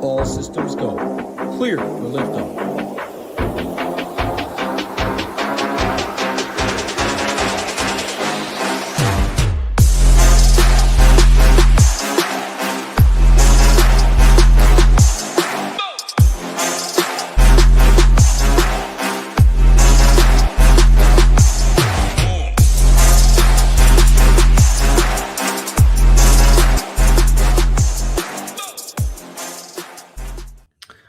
All systems go. Clear for liftoff.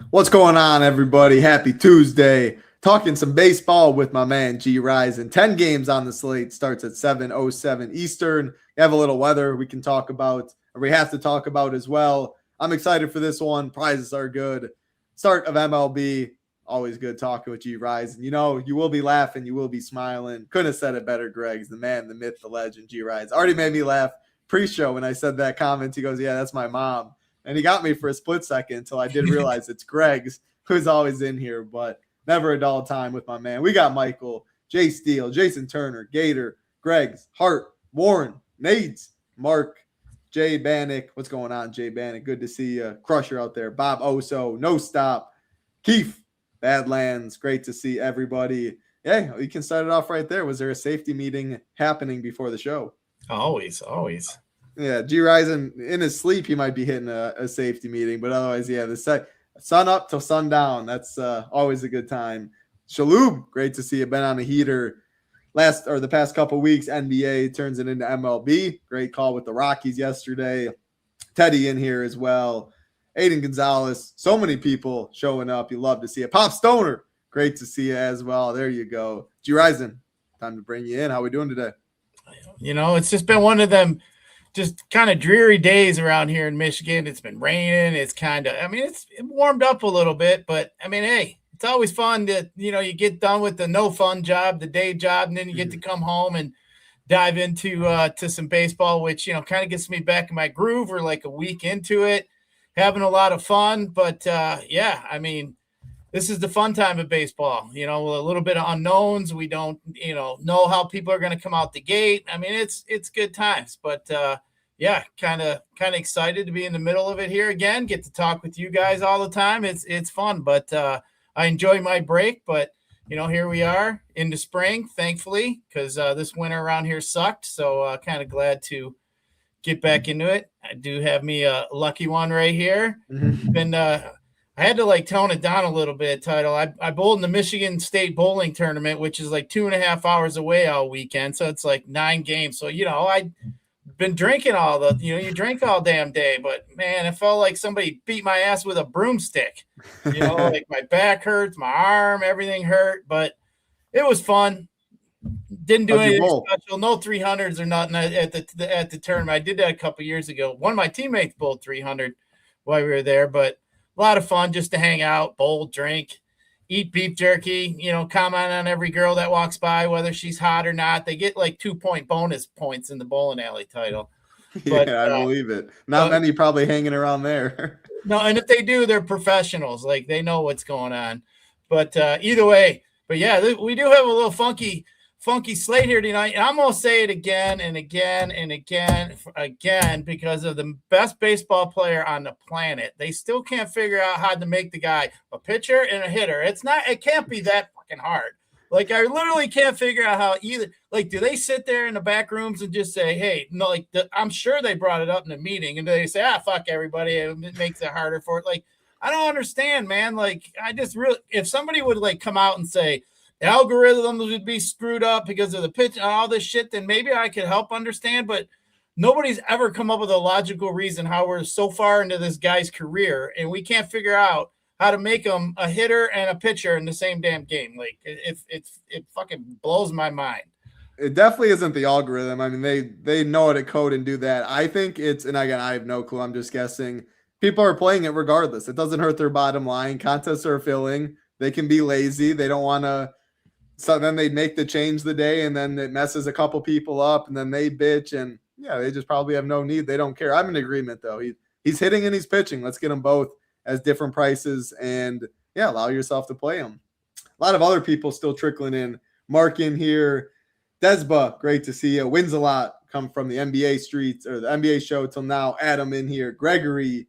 What's going on, everybody? Happy Tuesday. Talking some baseball with my man, Gyiraszin. 10 games on the slate. Starts at 7:07 Eastern. We have a little weather we can talk about, or we have to talk about as well. I'm excited for this one. Prizes are good. Start of MLB. Always good talking with Gyiraszin. You know, you will be laughing. You will be smiling. Couldn't have said it better, Greg's the man, the myth, the legend, Gyiraszin. Already made me laugh pre-show when I said that comment. He goes, yeah, that's my mom. And he got me for a split second until I did realize it's Greg's, who's always in here, but never a dull time with my man. We got Michael, Jay Steele, Jason Turner, Gator, Greg's, Hart, Warren, Nades, Mark, Jay Bannock. What's going on, Jay Bannock? Good to see you. Crusher out there. Bob Oso, No Stop, Keith, Badlands. Great to see everybody. Yeah, you can start it off right there. Was there a safety meeting happening before the show? Always. Yeah, Gyiraszin, in his sleep, he might be hitting a safety meeting, but otherwise, yeah, the sun up till sundown. That's always a good time. Shalhoub, great to see you. Been on a heater the past couple weeks. NBA turns it into MLB. Great call with the Rockies yesterday. Teddy in here as well. Aiden Gonzalez. So many people showing up. You love to see it. Pop Stoner, great to see you as well. There you go. Gyiraszin, time to bring you in. How we doing today? You know, it's just been one of them just kind of dreary days around here in Michigan. It's been raining. It's it warmed up a little bit, but hey, it's always fun to, you get done with the no fun job, the day job, and then you get to come home and dive into to some baseball, which, kind of gets me back in my groove. We're like a week into it, having a lot of fun, but this is the fun time of baseball, a little bit of unknowns. We don't, know how people are going to come out the gate. It's good times, but kind of excited to be in the middle of it here again, get to talk with you guys all the time. It's fun, but I enjoy my break, but here we are in the spring, thankfully, because this winter around here sucked. So kind of glad to get back into it. I do have me a lucky one right here. I had to tone it down a little bit, Title. I bowled in the Michigan State bowling tournament, which is 2.5 hours away all weekend. So it's 9 games. So, I've been drinking you drink all damn day, but man, it felt like somebody beat my ass with a broomstick. My back hurts, my arm, everything hurt, but it was fun. Didn't do anything special. No 300s or nothing at the tournament. I did that a couple years ago. One of my teammates bowled 300 while we were there, but a lot of fun just to hang out, bowl, drink, eat beef jerky, comment on every girl that walks by, whether she's hot or not. They get 2-point bonus points in the bowling alley, Title. But, I believe it. Not many probably hanging around there. No, and if they do, they're professionals. They know what's going on. But either way, we do have a little funky slate here tonight. And I'm going to say it again and again and again because of the best baseball player on the planet. They still can't figure out how to make the guy a pitcher and a hitter. It can't be that fucking hard. I literally can't figure out how either, do they sit there in the back rooms and just say, hey, no, I'm sure they brought it up in the meeting and they say, fuck everybody. It makes it harder for it. I don't understand, man. If somebody would come out and say, algorithms would be screwed up because of the pitch and all this shit, then maybe I could help understand, but nobody's ever come up with a logical reason how we're so far into this guy's career and we can't figure out how to make him a hitter and a pitcher in the same damn game. It fucking blows my mind. It definitely isn't the algorithm. They know how to code and do that. I think and again, I have no clue. I'm just guessing. People are playing it regardless. It doesn't hurt their bottom line. Contests are filling. They can be lazy. They don't want to. So then they make the change the day, and then it messes a couple people up, and then they bitch, and they just probably have no need. They don't care. I'm in agreement, though. He's hitting and he's pitching. Let's get them both as different prices, and allow yourself to play them. A lot of other people still trickling in. Mark in here. Desba, great to see you. Wins a lot come from the NBA streets or the NBA show till now. Adam in here. Gregory,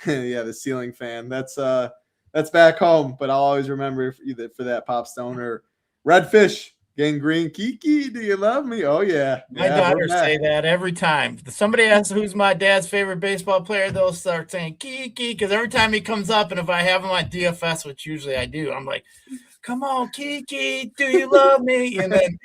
Yeah, the ceiling fan. That's back home, but I'll always remember either for that Pop Stone or Redfish. Gangrene, Kiki, do you love me? Oh yeah. My daughters say that every time. If somebody asks who's my dad's favorite baseball player, they'll start saying Kiki, because every time he comes up, and if I have him on DFS, which usually I do, I'm like, come on, Kiki, do you love me? And then,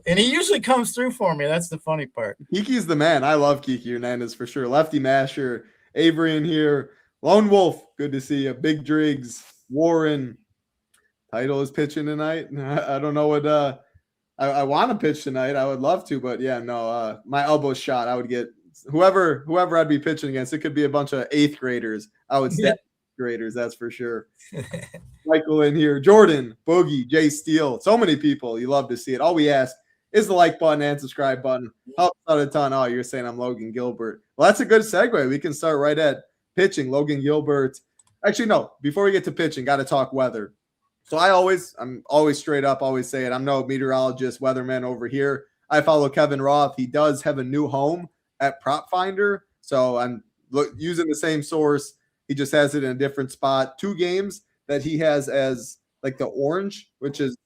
and he usually comes through for me. That's the funny part. Kiki's the man. I love Kiki Hernandez for sure. Lefty Masher, Avery in here. Lone Wolf, good to see you. Big Driggs, Warren. Title is pitching tonight. I don't know what I want to pitch tonight. I would love to, but yeah, no. My elbow shot. I would get whoever I'd be pitching against. It could be a bunch of 8th graders. I would stat graders, that's for sure. Michael in here, Jordan, Boogie, Jay Steele. So many people. You love to see it. All we ask is the like button and subscribe button. Helps out a ton. Oh, you're saying I'm Logan Gilbert. Well, that's a good segue. We can start right at pitching. Logan Gilbert. Actually, no. Before we get to pitching, got to talk weather. So I'm always straight up, always say it. I'm no meteorologist, weatherman over here. I follow Kevin Roth. He does have a new home at Prop Finder. So I'm using the same source. He just has it in a different spot. 2 games that he has as like the orange, which is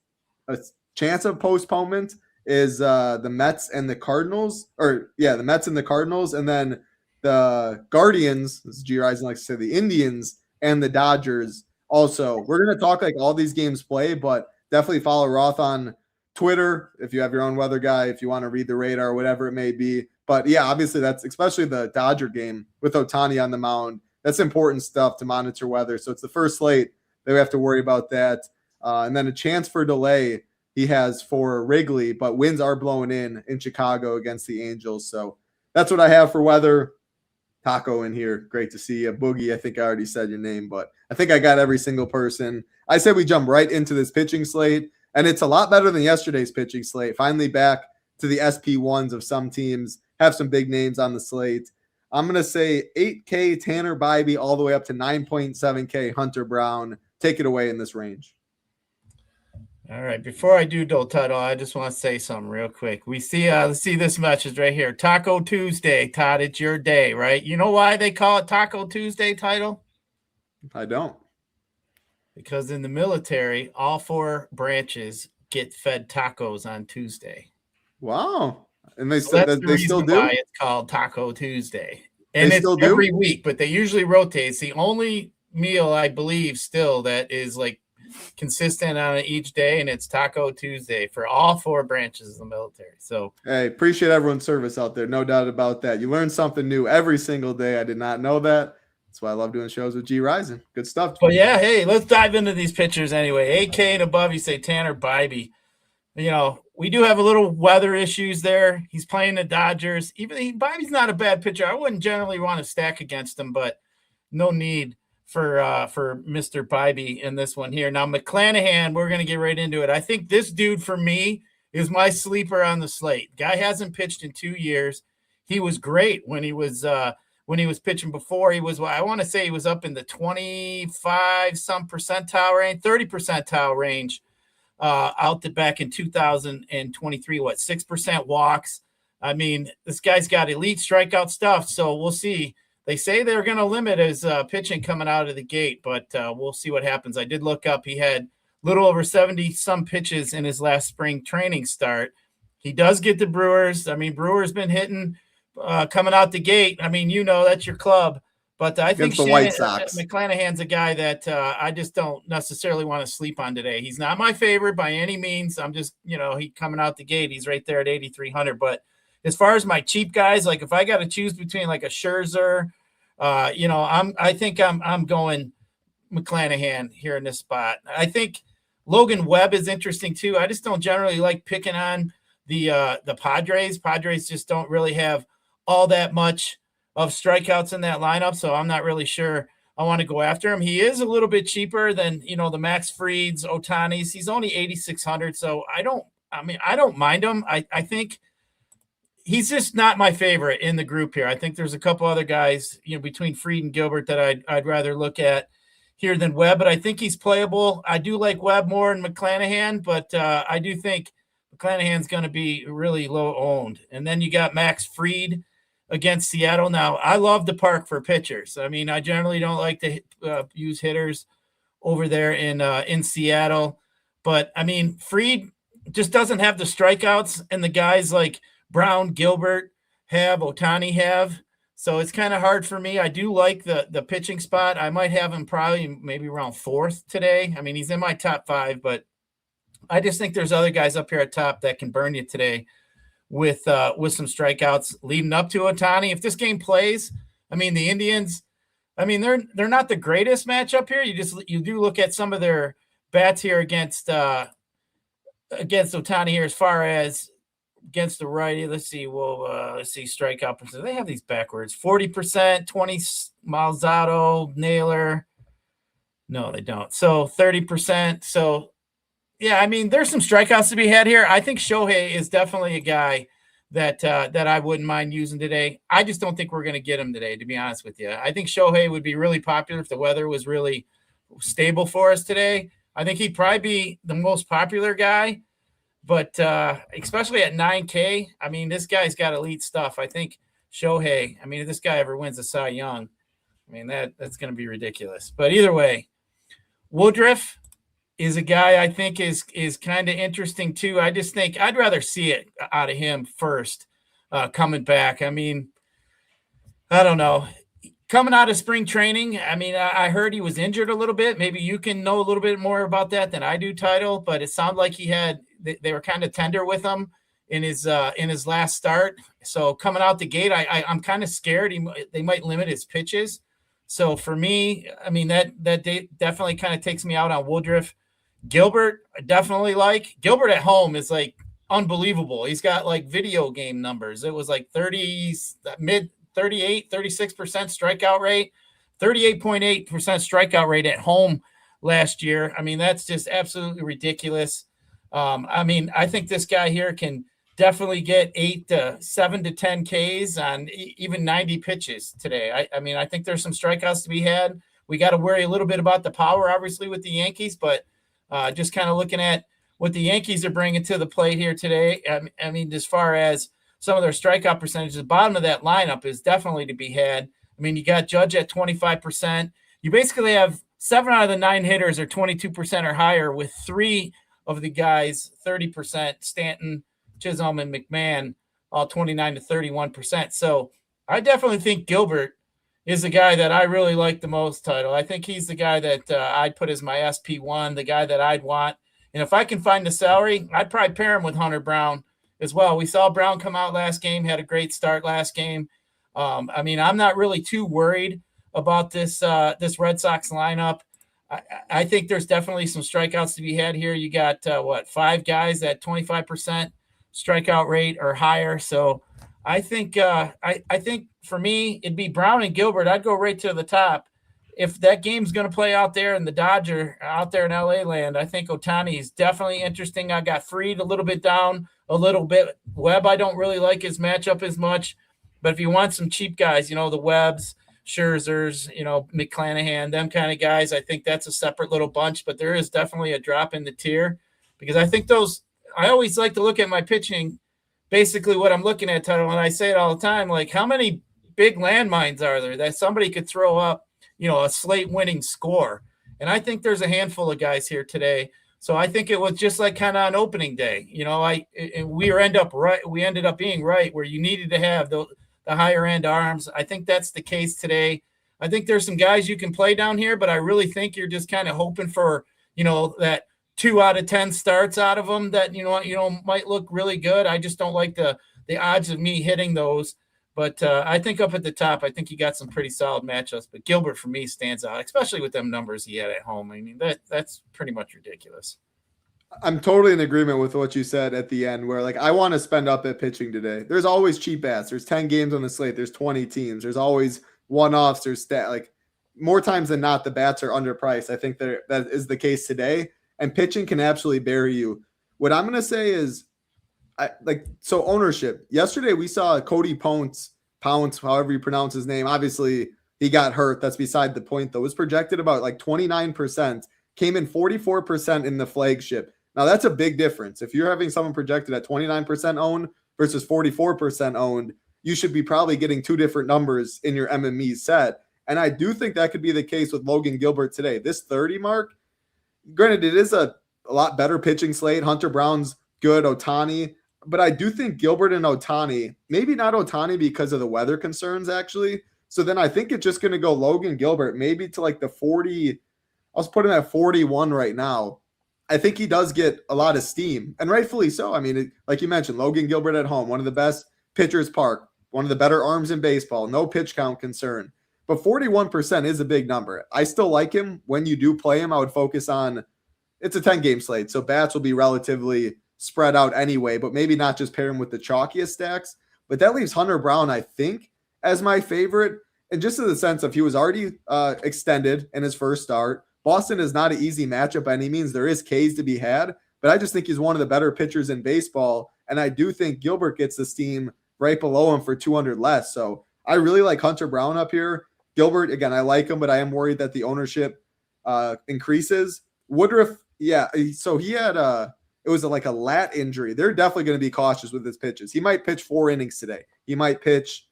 a chance of postponement, is the Mets and the Cardinals. The Mets and the Cardinals. And then the Guardians, as Gyiraszin likes to say, the Indians and the Dodgers. Also, we're going to talk like all these games play, but definitely follow Roth on Twitter if you have your own weather guy, if you want to read the radar or whatever it may be. But yeah, obviously that's especially the Dodger game with Ohtani on the mound. That's important stuff to monitor weather. So it's the first slate that we have to worry about that. And then a chance for delay he has for Wrigley, but winds are blowing in Chicago against the Angels. So that's what I have for weather. Taco in here. Great to see you. Boogie, I think I already said your name, but I think I got every single person. I said we jump right into this pitching slate, and it's a lot better than yesterday's pitching slate. Finally back to the SP1s of some teams. Have some big names on the slate. I'm going to say 8K Tanner Bybee all the way up to 9.7K Hunter Brown. Take it away in this range. All right. Before I do title, I just want to say something real quick. We see this message right here. Taco Tuesday, Todd. It's your day, right? You know why they call it Taco Tuesday, title? I don't. Because in the military, all 4 branches get fed tacos on Tuesday. Wow. And they still do. Why it's called Taco Tuesday. And it's every week, but they usually rotate. It's the only meal, I believe, still that is like consistent on each day, and it's Taco Tuesday for all 4 branches of the military. So hey, appreciate everyone's service out there. No doubt about that. You learn something new every single day. I did not know that. That's why I love doing shows with Gyiraszin. Good stuff. But yeah, hey, let's dive into these pitchers anyway. 8K and above, you say Tanner Bybee. We do have a little weather issues there. He's playing the Dodgers. Bybee's not a bad pitcher. I wouldn't generally want to stack against him, but no need for Mr. Bybee in this one here. Now, McClanahan, we're going to get right into it. I think this dude, for me, is my sleeper on the slate. Guy hasn't pitched in 2 years. He was great when he was pitching before. I want to say he was up in the 25-some percentile range, 30 percentile range back in 2023, 6% walks. I mean, this guy's got elite strikeout stuff, so we'll see. They say they're going to limit his pitching coming out of the gate, but we'll see what happens. I did look up. He had little over 70-some pitches in his last spring training start. He does get the Brewers. I mean, Brewers been hitting coming out the gate. I mean, that's your club. But I think the White Sox. McClanahan's a guy that I just don't necessarily want to sleep on today. He's not my favorite by any means. I'm just, he coming out the gate. He's right there at 8,300. But as far as my cheap guys, like if I got to choose between like a Scherzer, I think I'm going McClanahan here in this spot. I think Logan Webb is interesting too. I just don't generally like picking on the Padres. Padres just don't really have all that much of strikeouts in that lineup, so I'm not really sure I want to go after him. He is a little bit cheaper than the Max Frieds, Ohtani's. He's only 8,600, so I don't mind him. I think he's just not my favorite in the group here. I think there's a couple other guys, between Fried and Gilbert that I'd rather look at here than Webb, but I think he's playable. I do like Webb more than McClanahan, but I do think McClanahan's going to be really low owned. And then you got Max Fried. against Seattle. Now, I love the park for pitchers. I mean, I generally don't like to use hitters over there in Seattle. But, I mean, Fried just doesn't have the strikeouts and the guys like Brown, Gilbert have, Ohtani have. So it's kind of hard for me. I do like the pitching spot. I might have him probably maybe around 4th today. I mean, he's in my top 5, but I just think there's other guys up here at top that can burn you today with some strikeouts leading up to Ohtani. If this game plays, I mean, the Indians, I mean, they're not the greatest matchup here. You do look at some of their bats here against Ohtani here as far as against the righty. Let's see. Well, let's see strikeout percent. They have these backwards. 40%, 20 Malzado, Naylor. No, they don't. So 30%. So yeah, I mean, there's some strikeouts to be had here. I think Shohei is definitely a guy that I wouldn't mind using today. I just don't think we're going to get him today, to be honest with you. I think Shohei would be really popular if the weather was really stable for us today. I think he'd probably be the most popular guy, but especially at 9K, I mean, this guy's got elite stuff. I think Shohei, I mean, if this guy ever wins a Cy Young, I mean, that's going to be ridiculous. But either way, Woodruff is a guy I think is kind of interesting too. I just think I'd rather see it out of him first coming back. I mean, I don't know. Coming out of spring training, I mean, I heard he was injured a little bit. Maybe you can know a little bit more about that than I do, Title, but it sounded like they were kind of tender with him in his last start. So coming out the gate, I'm kind of scared they might limit his pitches. So for me, I mean, that definitely kind of takes me out on Woodruff. Gilbert, I definitely like. Gilbert at home is like unbelievable. He's got like video game numbers. It was like 36% strikeout rate, 38.8% strikeout rate at home last year. I mean, that's just absolutely ridiculous. I mean, I think this guy here can definitely get 7 to 10 Ks on even 90 pitches today. I mean, I think there's some strikeouts to be had. We got to worry a little bit about the power, obviously, with the Yankees, but just kind of looking at what the Yankees are bringing to the plate here today. I mean, as far as some of their strikeout percentages, the bottom of that lineup is definitely to be had. I mean, you got Judge at 25%. You basically have 7 out of the 9 hitters are 22% or higher, with 3 of the guys 30%, Stanton, Chisholm, and McMahon, all 29 to 31%. So I definitely think Gilbert is the guy that I really like the most, Title. I think he's the guy that I'd put as my SP1, the guy that I'd want. And if I can find the salary, I'd probably pair him with Hunter Brown as well. We saw Brown come out last game, had a great start last game. I mean, I'm not really too worried about this Red Sox lineup. I think there's definitely some strikeouts to be had here. You got 5 guys at 25% strikeout rate or higher. So I think I think for me it'd be Brown and Gilbert. I'd go right to the top. If that game's going to play out there in the Dodger out there in LA land, I think Ohtani is definitely interesting. I got Fried a little bit down, a little bit. Webb, I don't really like his matchup as much, but if you want some cheap guys, the Webbs, Scherzers, McClanahan, them kind of guys, I think that's a separate little bunch, but there is definitely a drop in the tier because I think I always like to look at my pitching, basically what I'm looking at, Title, and I say it all the time, like how many big landmines are there that somebody could throw up, a Slate winning score. And I think there's a handful of guys here today. So I think it was just like kind of on opening day, we ended up being right where you needed to have the higher end arms. I think that's the case today. I think there's some guys you can play down here, but I really think you're just kind of hoping for, that 2 out of 10 starts out of them that, might look really good. I just don't like the odds of me hitting those. But I think up at the top, I think you got some pretty solid matchups. But Gilbert, for me, stands out, especially with them numbers he had at home. I mean, that's pretty much ridiculous. I'm totally in agreement with what you said at the end, where I want to spend up at pitching today. There's always cheap bats. There's 10 games on the slate. There's 20 teams. There's always one-offs. There's more times than not, the bats are underpriced. I think that is the case today, and pitching can absolutely bury you. What I'm going to say is, ownership. Yesterday we saw Cody Pounce, however you pronounce his name. Obviously he got hurt. That's beside the point though. It was projected about 29%, came in 44% in the flagship. Now that's a big difference. If you're having someone projected at 29% owned versus 44% owned, you should be probably getting two different numbers in your MME set. And I do think that could be the case with Logan Gilbert today. This 30 mark, granted, it is a lot better pitching slate. Hunter Brown's good, Ohtani. But I do think Gilbert and Ohtani, maybe not Ohtani because of the weather concerns, actually. So then I think it's just going to go Logan Gilbert, maybe to like the 40. I was putting at 41 right now. I think he does get a lot of steam, and rightfully so. I mean, like you mentioned, Logan Gilbert at home, one of the best pitchers park, one of the better arms in baseball, no pitch count concern. But 41% is a big number. I still like him. When you do play him, I would focus on, it's a 10-game slate, so bats will be relatively spread out anyway, but maybe not just pair him with the chalkiest stacks. But that leaves Hunter Brown, I think, as my favorite. And just in the sense of he was already extended in his first start. Boston is not an easy matchup by any means. There is Ks to be had, but I just think he's one of the better pitchers in baseball. And I do think Gilbert gets the steam right below him for 200 less. So I really like Hunter Brown up here. Gilbert, again, I like him, but I am worried that the ownership increases. Woodruff, yeah, so he had it was like a lat injury. They're definitely going to be cautious with his pitches. He might pitch 4 innings today. He might pitch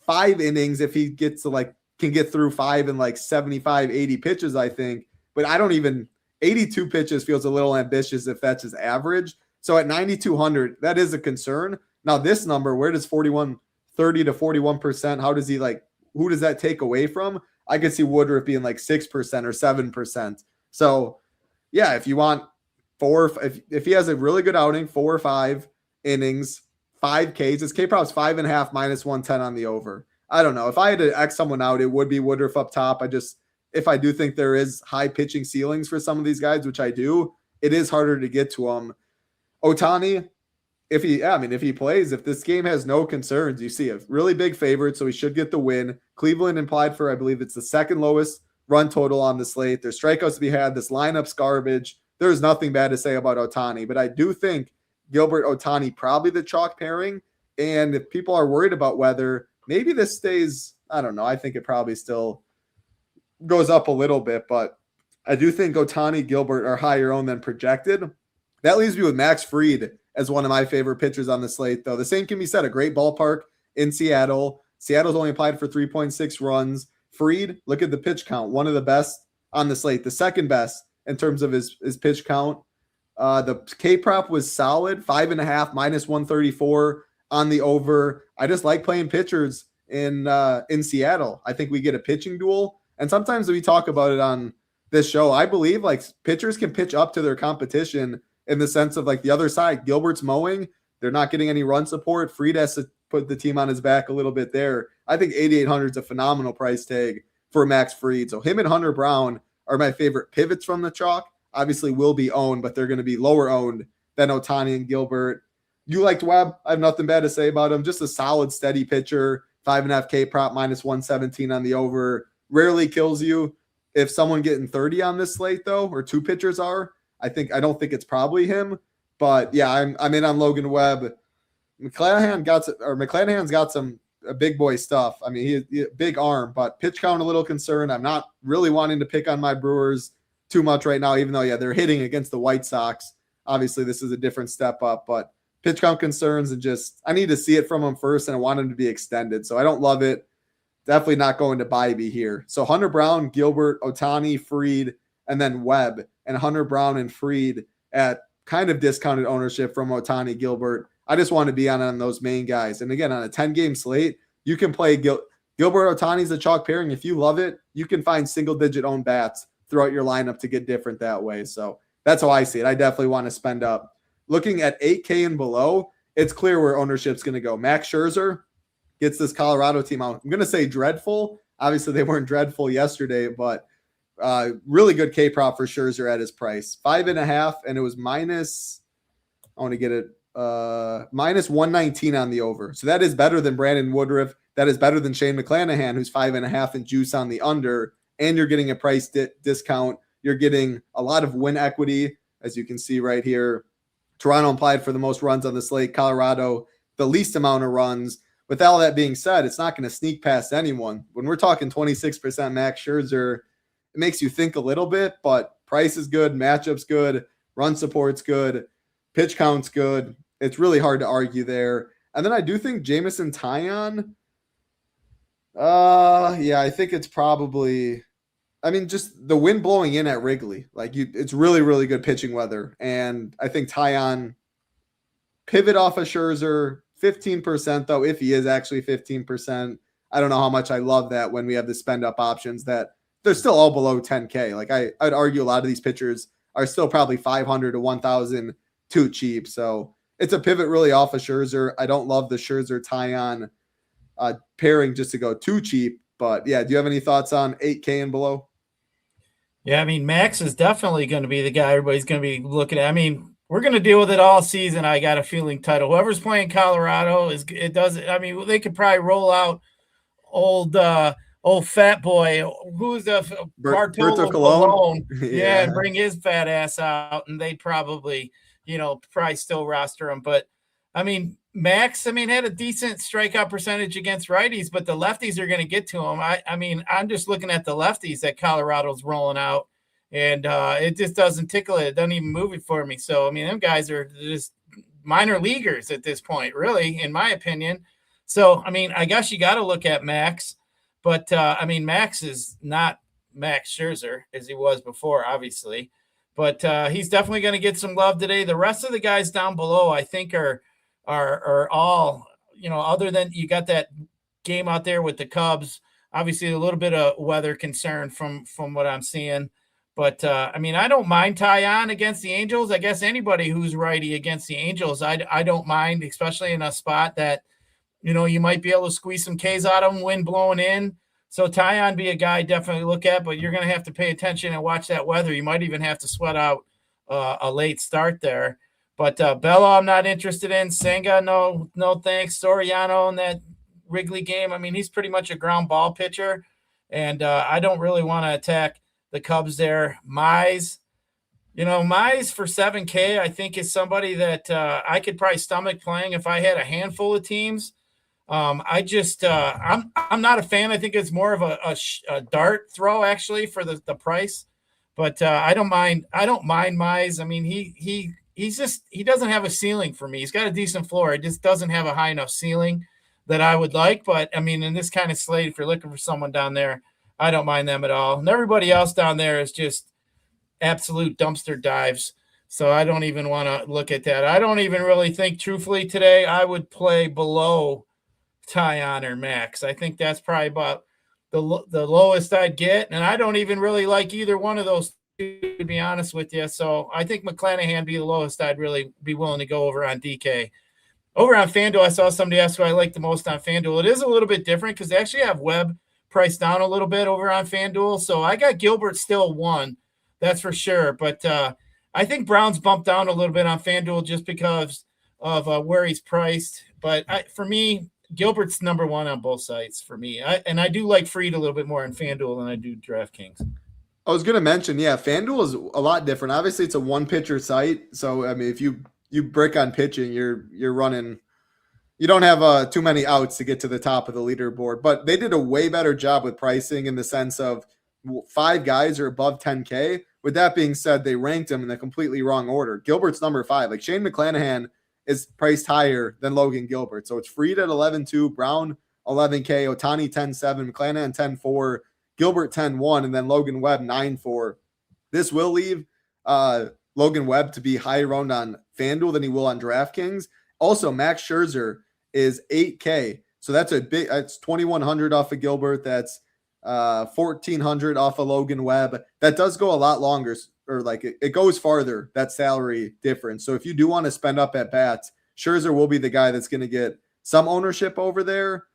5 innings if he gets to can get through 5 and 75, 80 pitches, I think. But I don't even, 82 pitches feels a little ambitious if that's his average. So at 9,200, that is a concern. Now this number, where does 30 to 41%, how does he who does that take away from? I could see Woodruff being 6% or 7%. So yeah, if you want if he has a really good outing, 4 or 5 innings, 5 Ks, his K prop's 5.5 minus 110 on the over. I don't know. If I had to X someone out, it would be Woodruff up top. If I do think there is high pitching ceilings for some of these guys, which I do, it is harder to get to them. Ohtani, if he plays, if this game has no concerns, you see a really big favorite, so he should get the win. Cleveland implied for, I believe it's the second lowest run total on the slate. There's strikeouts to be had. This lineup's garbage. There's nothing bad to say about Ohtani, but I do think Gilbert Ohtani probably the chalk pairing. And if people are worried about weather, maybe this stays, I don't know. I think it probably still goes up a little bit, but I do think Ohtani, Gilbert are higher owned than projected. That leaves me with Max Fried as one of my favorite pitchers on the slate, though. The same can be said, a great ballpark in Seattle. Seattle's only applied for 3.6 runs. Fried, look at the pitch count, one of the best on the slate, the second best in terms of his pitch count. The K prop was solid, 5.5 minus 134 on the over. I just like playing pitchers in Seattle. I think we get a pitching duel. And sometimes we talk about it on this show. I believe pitchers can pitch up to their competition in the sense of the other side. Gilbert's mowing. They're not getting any run support. Fried has to put the team on his back a little bit there. I think 8,800 is a phenomenal price tag for Max Fried. So him and Hunter Brown are my favorite pivots from the chalk. Obviously will be owned, but they're going to be lower owned than Ohtani and Gilbert. You liked Webb. I have nothing bad to say about him. Just a solid, steady pitcher. 5.5 K prop minus 117 on the over. Rarely kills you. If someone getting 30 on this slate, though, or 2 pitchers are, I don't think it's probably him. But yeah, I'm in on Logan Webb. McClanahan's got some big boy stuff. I mean, he big arm, but pitch count a little concerned. I'm not really wanting to pick on my Brewers too much right now, even though they're hitting against the White Sox. Obviously, this is a different step up, but pitch count concerns and I need to see it from him first, and I want him to be extended. So I don't love it. Definitely not going to Bybee here. So Hunter Brown, Gilbert, Ohtani, Fried, and then Webb, and Hunter Brown and Fried at kind of discounted ownership from Ohtani, Gilbert. I just want to be on those main guys. And again, on a 10-game slate, you can play Gilbert Ohtani's the chalk pairing. If you love it, you can find single-digit owned bats throughout your lineup to get different that way. So that's how I see it. I definitely want to spend up. Looking at 8K and below, it's clear where ownership's going to go. Max Scherzer gets this Colorado team out. I'm going to say dreadful. Obviously, they weren't dreadful yesterday, but really good K prop for Scherzer at his price. 5.5, and it was minus, I want to get it, minus 119 on the over. So that is better than Brandon Woodruff. That is better than Shane McClanahan, who's 5.5 and juice on the under. And you're getting a price discount. You're getting a lot of win equity, as you can see right here. Toronto implied for the most runs on the slate. Colorado, the least amount of runs. With all that being said, it's not going to sneak past anyone. When we're talking 26% Max Scherzer, it makes you think a little bit, but price is good, matchup's good, run support's good, pitch count's good. It's really hard to argue there. And then I do think Jameson Taillon. Yeah, I think it's probably. I mean, just the wind blowing in at Wrigley. It's really, really good pitching weather. And I think Taillon pivot off of Scherzer, 15% though, if he is actually 15%. I don't know how much I love that when we have the spend up options that they're still all below 10K. I'd argue a lot of these pitchers are still probably 500 to 1,000 too cheap. So it's a pivot really off of Scherzer. I don't love the Scherzer Taillon pairing just to go too cheap. But yeah, do you have any thoughts on 8K and below? Yeah, I mean, Max is definitely going to be the guy everybody's going to be looking at. I mean, we're going to deal with it all season. I got a feeling title. Whoever's playing Colorado I mean, they could probably roll out old fat boy. Who's the Bartolo Colon? Yeah, and bring his fat ass out, and they'd probably, probably still roster him. But I mean, Max, had a decent strikeout percentage against righties, but the lefties are going to get to him. I mean, I'm just looking at the lefties that Colorado's rolling out, and it just doesn't tickle it. It doesn't even move it for me. So, I mean, them guys are just minor leaguers at this point, really, in my opinion. So, I mean, I guess you got to look at Max, but, I mean, Max is not Max Scherzer as he was before, obviously, but he's definitely going to get some love today. The rest of the guys down below, I think, are all, other than you got that game out there with the Cubs, obviously a little bit of weather concern from what I'm seeing. But, I mean, I don't mind Taillon against the Angels. I guess anybody who's righty against the Angels, I don't mind, especially in a spot that, you might be able to squeeze some Ks out of them, wind blowing in. So Taillon be a guy definitely look at, but you're going to have to pay attention and watch that weather. You might even have to sweat out a late start there. But Bella, I'm not interested in. Senga, no thanks. Soriano in that Wrigley game, I mean, he's pretty much a ground ball pitcher, and I don't really want to attack the Cubs there. Mize for 7K, I think is somebody that I could probably stomach playing if I had a handful of teams. I'm not a fan. I think it's more of a dart throw actually for the price, but I don't mind Mize. I mean, he doesn't have a ceiling for me. He's got a decent floor. He just doesn't have a high enough ceiling that I would like. But I mean, in this kind of slate, if you're looking for someone down there, I don't mind them at all. And everybody else down there is just absolute dumpster dives. So I don't even want to look at that. I don't even really think, truthfully, today I would play below Taillon or Max. I think that's probably about the lowest I'd get. And I don't even really like either one of those, to be honest with you. So I think McClanahan be the lowest I'd really be willing to go over on DK. Over on FanDuel, I saw somebody ask who I like the most on FanDuel. It is a little bit different because they actually have Webb priced down a little bit over on FanDuel. So I got Gilbert still one, that's for sure. But I think Brown's bumped down a little bit on FanDuel just because of where he's priced. But for me, Gilbert's number one on both sites for me. I do like Fried a little bit more on FanDuel than I do DraftKings. I was going to mention, yeah, FanDuel is a lot different. Obviously, it's a one-pitcher site. So, I mean, if you brick on pitching, you're running – you don't have too many outs to get to the top of the leaderboard. But they did a way better job with pricing in the sense of 5 guys are above 10K. With that being said, they ranked them in the completely wrong order. Gilbert's number 5. Like, Shane McClanahan is priced higher than Logan Gilbert. So it's Fried at 11.2, Brown 11K, Ohtani 10.7, McClanahan 10.4, Gilbert 10.1, and then Logan Webb 9.4. This will leave Logan Webb to be higher owned on FanDuel than he will on DraftKings. Also, Max Scherzer is 8K. So that's that's 2,100 off of Gilbert. That's 1,400 off of Logan Webb. That does go a lot longer, or like it goes farther, that salary difference. So if you do want to spend up at bats, Scherzer will be the guy that's going to get some ownership over there.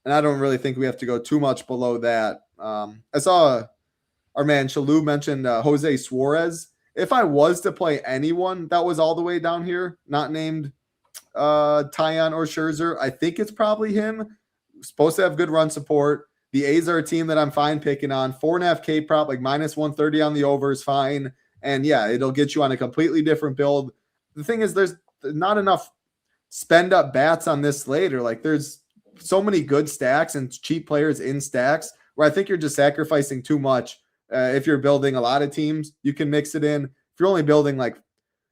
And I don't really think we have to go too much below that. I saw our man Shalou mentioned Jose Suarez. If I was to play anyone that was all the way down here, not named Taillon or Scherzer, I think it's probably him. Supposed to have good run support. The A's are a team that I'm fine picking on. 4.5K prop, like minus 130 on the over is fine. And yeah, it'll get you on a completely different build. The thing is, there's not enough spend up bats on this slate, or like there's so many good stacks and cheap players in stacks where I think you're just sacrificing too much. If you're building a lot of teams, you can mix it in. If you're only building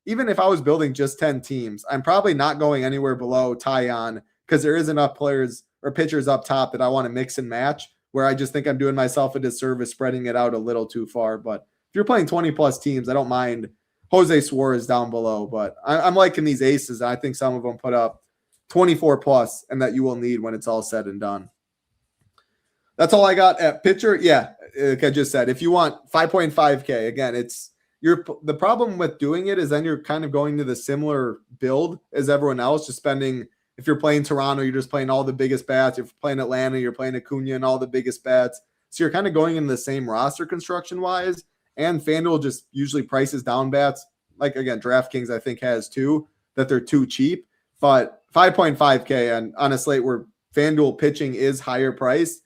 even if I was building just 10 teams, I'm probably not going anywhere below Taillon because there is enough players or pitchers up top that I want to mix and match, where I just think I'm doing myself a disservice spreading it out a little too far. But if you're playing 20 plus teams, I don't mind Jose Suarez down below, but I'm liking these aces. I think some of them put up 24 plus and that you will need when it's all said and done. That's all I got at pitcher. Yeah, like I just said, if you want 5.5K, again, the problem with doing it is then you're kind of going to the similar build as everyone else, just spending, if you're playing Toronto, you're just playing all the biggest bats. If you're playing Atlanta, you're playing Acuna and all the biggest bats. So you're kind of going in the same roster construction wise, and FanDuel just usually prices down bats. Like, again, DraftKings, I think, has two that they're too cheap, but 5.5K on a slate where FanDuel pitching is higher priced,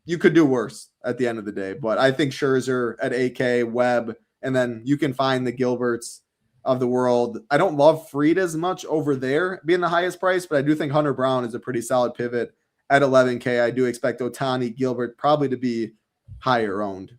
you could do worse at the end of the day. But I think Scherzer at 8K, Webb, and then you can find the Gilberts of the world. I don't love Fried as much over there being the highest price, but I do think Hunter Brown is a pretty solid pivot at 11K. I do expect Ohtani, Gilbert probably to be higher owned.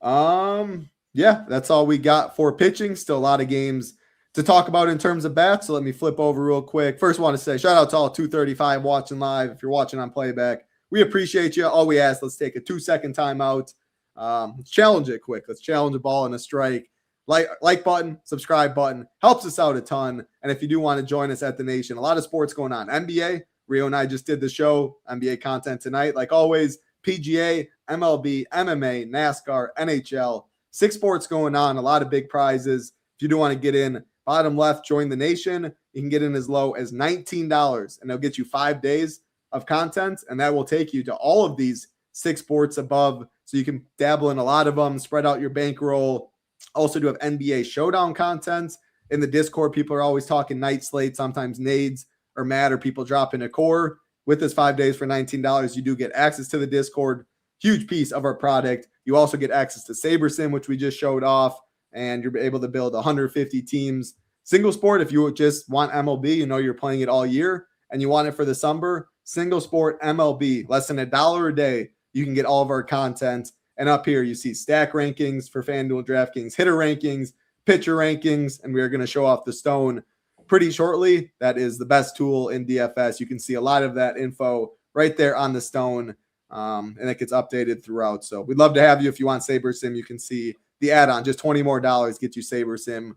Yeah, that's all we got for pitching. Still a lot of games to talk about in terms of bats. So let me flip over real quick. First, want to say shout out to all 235 watching live. If you're watching on playback, we appreciate you. All we ask, let's take a 2-second timeout. Let's challenge it quick. Let's challenge a ball and a strike. Like button, subscribe button, helps us out a ton. And if you do want to join us at the Nation, a lot of sports going on. NBA, Rio and I just did the show, NBA content tonight. Like always, PGA, MLB, MMA, NASCAR, NHL, 6 sports going on, a lot of big prizes. If you do want to get in, bottom left, join the Nation. You can get in as low as $19, and they'll get you 5 days of content, and that will take you to all of these 6 sports above, so you can dabble in a lot of them, spread out your bankroll. Also do have NBA Showdown content. In the Discord, people are always talking night slate, sometimes nades or mad, or people dropping a core. With this 5 days for $19, you do get access to the Discord, huge piece of our product. You also get access to SaberSim, which we just showed off, and you're able to build 150 teams. Single sport, if you just want MLB, you know you're playing it all year, and you want it for the summer, single sport MLB, less than $1 a day. You can get all of our content. And up here, you see stack rankings for FanDuel, DraftKings, hitter rankings, pitcher rankings, and we are going to show off the Stone pretty shortly. That is the best tool in DFS. You can see a lot of that info right there on the Stone, and it gets updated throughout. So we'd love to have you. If you want SaberSim, you can see the add-on. Just $20 more gets you SaberSim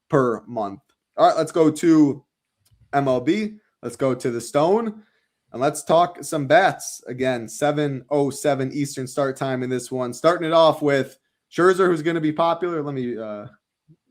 per month. All right, let's go to MLB. Let's go to the Stone. And let's talk some bats. Again, 7:07 Eastern start time in this one. Starting it off with Scherzer, who's going to be popular. Let me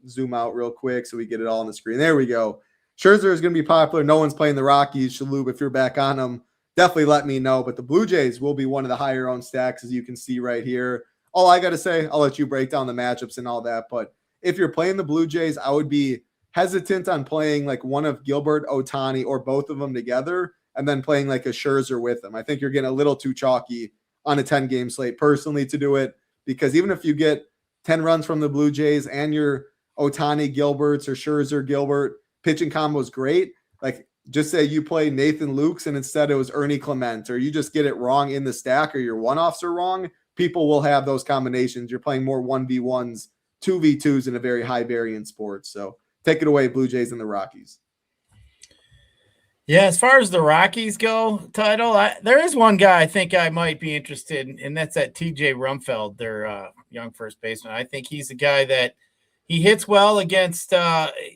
zoom out real quick so we get it all on the screen. There we go. Scherzer is going to be popular. No one's playing the Rockies. Shaloub, if you're back on them, definitely let me know. But the Blue Jays will be one of the higher owned stacks, as you can see right here. All I got to say, I'll let you break down the matchups and all that. But if you're playing the Blue Jays, I would be hesitant on playing like one of Gilbert, Ohtani, or both of them together, and then playing like a Scherzer with them. I think you're getting a little too chalky on a 10-game slate personally to do it, because even if you get 10 runs from the Blue Jays and your Ohtani Gilberts or Scherzer Gilbert pitching combo is great, like just say you play Nathan Lukes and instead it was Ernie Clement, or you just get it wrong in the stack, or your one-offs are wrong, people will have those combinations. You're playing more 1v1s, 2v2s in a very high variance sport. So take it away, Blue Jays and the Rockies. Yeah, as far as the Rockies go, there is one guy I think I might be interested in, and that's that TJ Rumfeld, their young first baseman. I think he's the guy that he hits well against righties.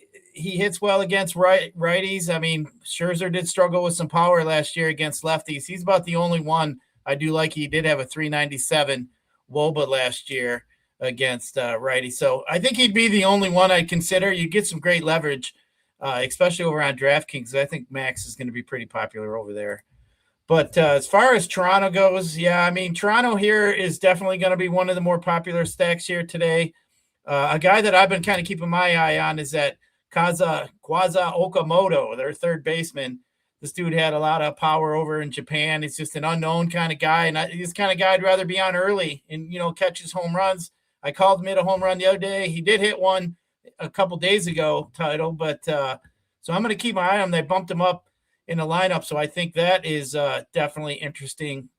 I mean, Scherzer did struggle with some power last year against lefties. He's about the only one I do like. He did have a 397 WOBA last year against righties. So I think he'd be the only one I'd consider. You get some great leverage, especially over on DraftKings. I think Max is going to be pretty popular over there. But as far as Toronto goes, yeah, I mean, Toronto here is definitely going to be one of the more popular stacks here today. A guy that I've been kind of keeping my eye on is that Kwaza Okamoto, their third baseman. This dude had a lot of power over in Japan. He's just an unknown kind of guy, and he's the kind of guy I'd rather be on early and, catch his home runs. I called him hit a home run the other day. He did hit one a couple days ago, but so I'm going to keep my eye on him. They bumped him up in the lineup, so I think that is definitely interesting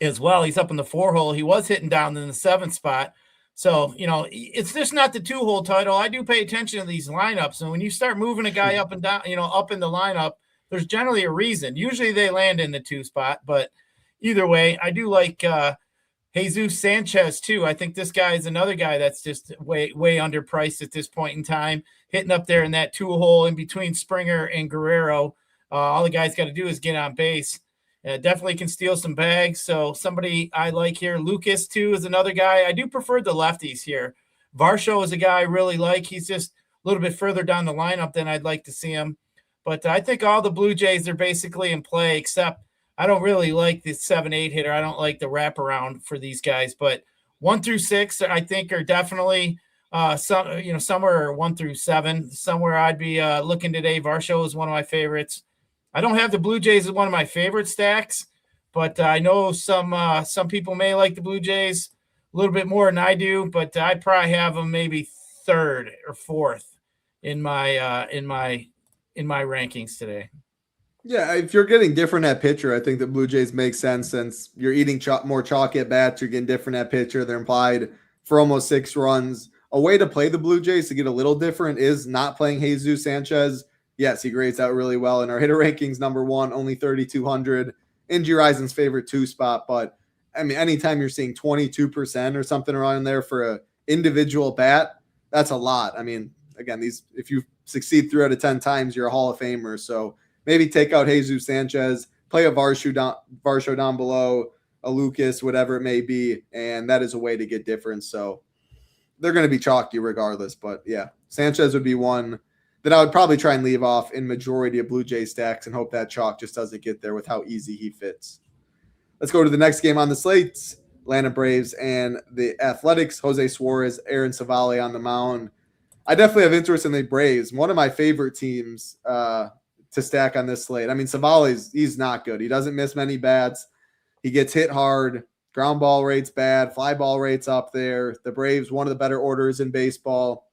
as well. He's up in the 4-hole. He was hitting down in the 7th spot. So, it's just not the 2-hole title. I do pay attention to these lineups. And when you start moving a guy up and down, up in the lineup, there's generally a reason. Usually they land in the 2 spot, but either way, I do like Jesus Sanchez too. I think this guy is another guy that's just way underpriced at this point in time, hitting up there in that 2 hole in between Springer and Guerrero. All the guy's got to do is get on base. Definitely can steal some bags. So somebody I like here. Lucas too is another guy. I do prefer the lefties here. Varsho is a guy I really like. He's just a little bit further down the lineup than I'd like to see him. But I think all the Blue Jays are basically in play, except I don't really like the 7-8 hitter. I don't like the wraparound for these guys. But 1 through 6, I think, are definitely somewhere 1 through 7. Somewhere I'd be looking today. Varsho is one of my favorites. I don't have the Blue Jays as one of my favorite stacks, but I know some people may like the Blue Jays a little bit more than I do. But I probably have them maybe 3rd or 4th in my rankings today. Yeah, if you're getting different at pitcher, I think the Blue Jays make sense since you're eating more chalk at bats. You're getting different at pitcher. They're implied for almost 6 runs. A way to play the Blue Jays to get a little different is not playing Jesus Sanchez. Yes, he grades out really well in our hitter rankings. Number 1, only 3,200 in Gyirasin's favorite 2 spot. But I mean, anytime you're seeing 22% or something around there for an individual bat, that's a lot. I mean, again, if you succeed 3 out of 10 times, you're a Hall of Famer. So maybe take out Jesus Sanchez, play a Varsho down below, a Lucas, whatever it may be, and that is a way to get difference. So they're going to be chalky regardless. But yeah, Sanchez would be one that I would probably try and leave off in majority of Blue Jay stacks and hope that chalk just doesn't get there with how easy he fits. Let's go to the next game on the slate. Atlanta Braves and the Athletics. Jose Suarez, Aaron Savali on the mound. I definitely have interest in the Braves. One of my favorite teams to stack on this slate. I mean, Savali's he's not good. He doesn't miss many bats. He gets hit hard. Ground ball rate's bad. Fly ball rate's up there. The Braves, one of the better orders in baseball.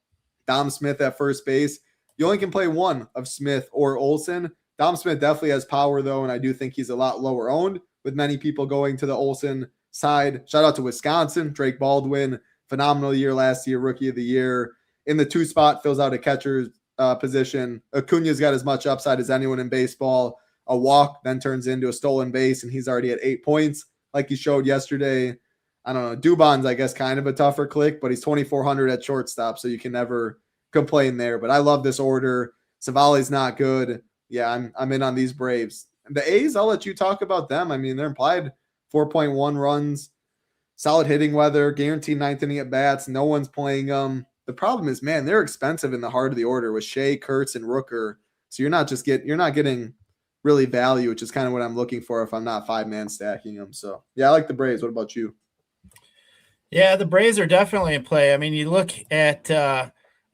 Dom Smith at first base. You only can play one of Smith or Olsen. Dom Smith definitely has power, though, and I do think he's a lot lower owned, with many people going to the Olsen side. Shout out to Wisconsin. Drake Baldwin, phenomenal year last year, rookie of the year. In the 2 spot, fills out a catcher's position. Acuna's got as much upside as anyone in baseball. A walk then turns into a stolen base, and he's already at 8 points, like he showed yesterday. I don't know. Dubon's, I guess, kind of a tougher click, but he's 2,400 at shortstop, so you can never complain there. But I love this order. Savali's not good. Yeah, I'm in on these Braves. The A's, I'll let you talk about them. I mean, they're implied 4.1 runs, solid hitting weather, guaranteed 9th inning at bats. No one's playing them. The problem is, man, they're expensive in the heart of the order with Shea, Kurtz, and Rooker. So you're not getting really value, which is kind of what I'm looking for if I'm not 5-man stacking them. So yeah, I like the Braves. What about you? Yeah, the Braves are definitely in play. I mean, you look at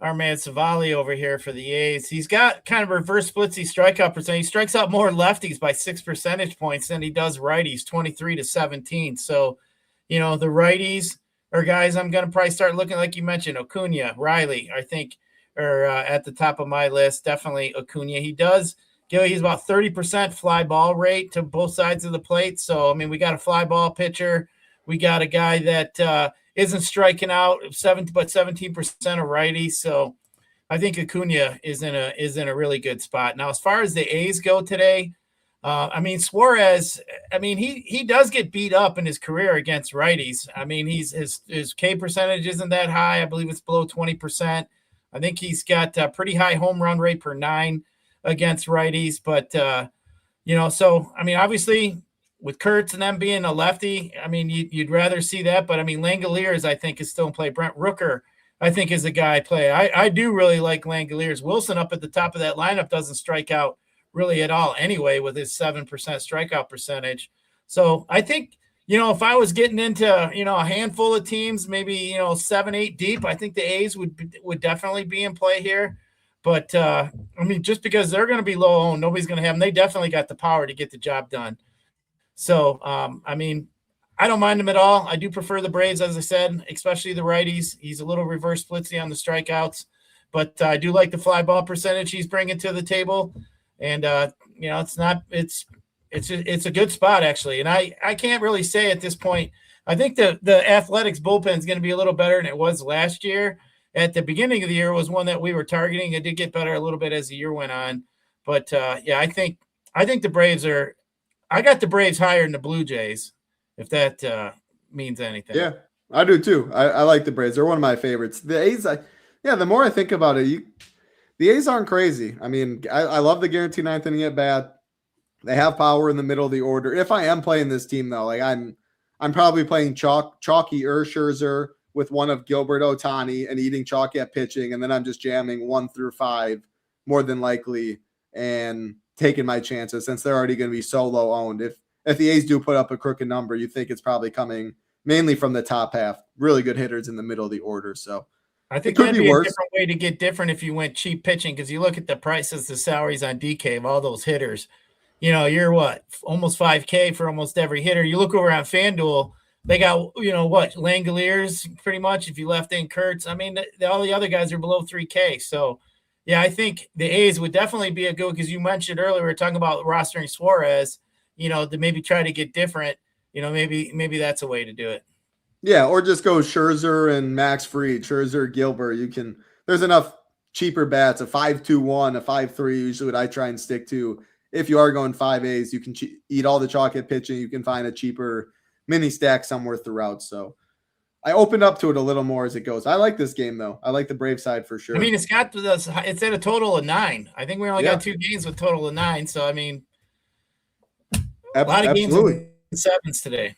our man Savali over here for the A's. He's got kind of reverse splitsy strikeout percent. He strikes out more lefties by 6 percentage points than he does righties, 23-17. So, the righties are guys I'm going to probably start looking, like you mentioned, Acuna, Riley, I think, are at the top of my list. Definitely Acuna. He's about 30% fly ball rate to both sides of the plate. So, I mean, we got a fly ball pitcher. We got a guy that isn't striking out, but 17% of righties. So I think Acuna is in a really good spot. Now, as far as the A's go today, I mean, Suarez, I mean, he does get beat up in his career against righties. I mean, his K percentage isn't that high. I believe it's below 20%. I think he's got a pretty high home run rate per 9 against righties. But, so, I mean, obviously with Kurtz and them being a lefty, I mean, you'd rather see that. But, I mean, Langoliers, I think, is still in play. Brent Rooker, I think, is a guy I play. I do really like Langoliers. Wilson up at the top of that lineup doesn't strike out really at all anyway with his 7% strikeout percentage. So I think, if I was getting into, a handful of teams, maybe, 7-8 deep, I think the A's would definitely be in play here. But, I mean, just because they're going to be low owned, nobody's going to have them. They definitely got the power to get the job done. So, I mean, I don't mind him at all. I do prefer the Braves, as I said, especially the righties. He's a little reverse splitsy on the strikeouts. But I do like the fly ball percentage he's bringing to the table. And, it's a good spot, actually. And I can't really say at this point. I think the Athletics bullpen is going to be a little better than it was last year. At the beginning of the year was one that we were targeting. It did get better a little bit as the year went on. But, I think I think the Braves are. I got the Braves higher than the Blue Jays, if that means anything. Yeah, I do too. I like the Braves. They're one of my favorites. The A's, the more I think about it, the A's aren't crazy. I mean, I love the guaranteed ninth inning at bat. They have power in the middle of the order. If I am playing this team, though, like I'm probably playing chalky Scherzer with one of Gilbert, Ohtani, and eating chalky at pitching, and then I'm just jamming 1 through 5 more than likely and taking my chances since they're already going to be so low owned. If the A's do put up a crooked number, you think it's probably coming mainly from the top half. Really good hitters in the middle of the order. So I think it could be a different way to get different if you went cheap pitching, because you look at the prices, the salaries on DK of all those hitters. You know, you're what, almost $5K for almost every hitter. You look over on FanDuel, they got, Langoliers pretty much. If you left in Kurtz, I mean, all the other guys are below $3K. So, yeah, I think the A's would definitely be a good, because you mentioned earlier, we were talking about rostering Suarez, to maybe try to get different. Maybe that's a way to do it. Yeah, or just go Scherzer and Max Fried, Scherzer, Gilbert. There's enough cheaper bats, a 5-2-1, a 5-3, usually what I try and stick to. If you are going 5 A's, you can eat all the chalk pitching. You can find a cheaper mini stack somewhere throughout. So I opened up to it a little more as it goes. I like this game, though. I like the Brave side for sure. I mean, it's at a total of 9. I think we only got 2 games with total of 9. So, I mean, a lot of games in 7s today.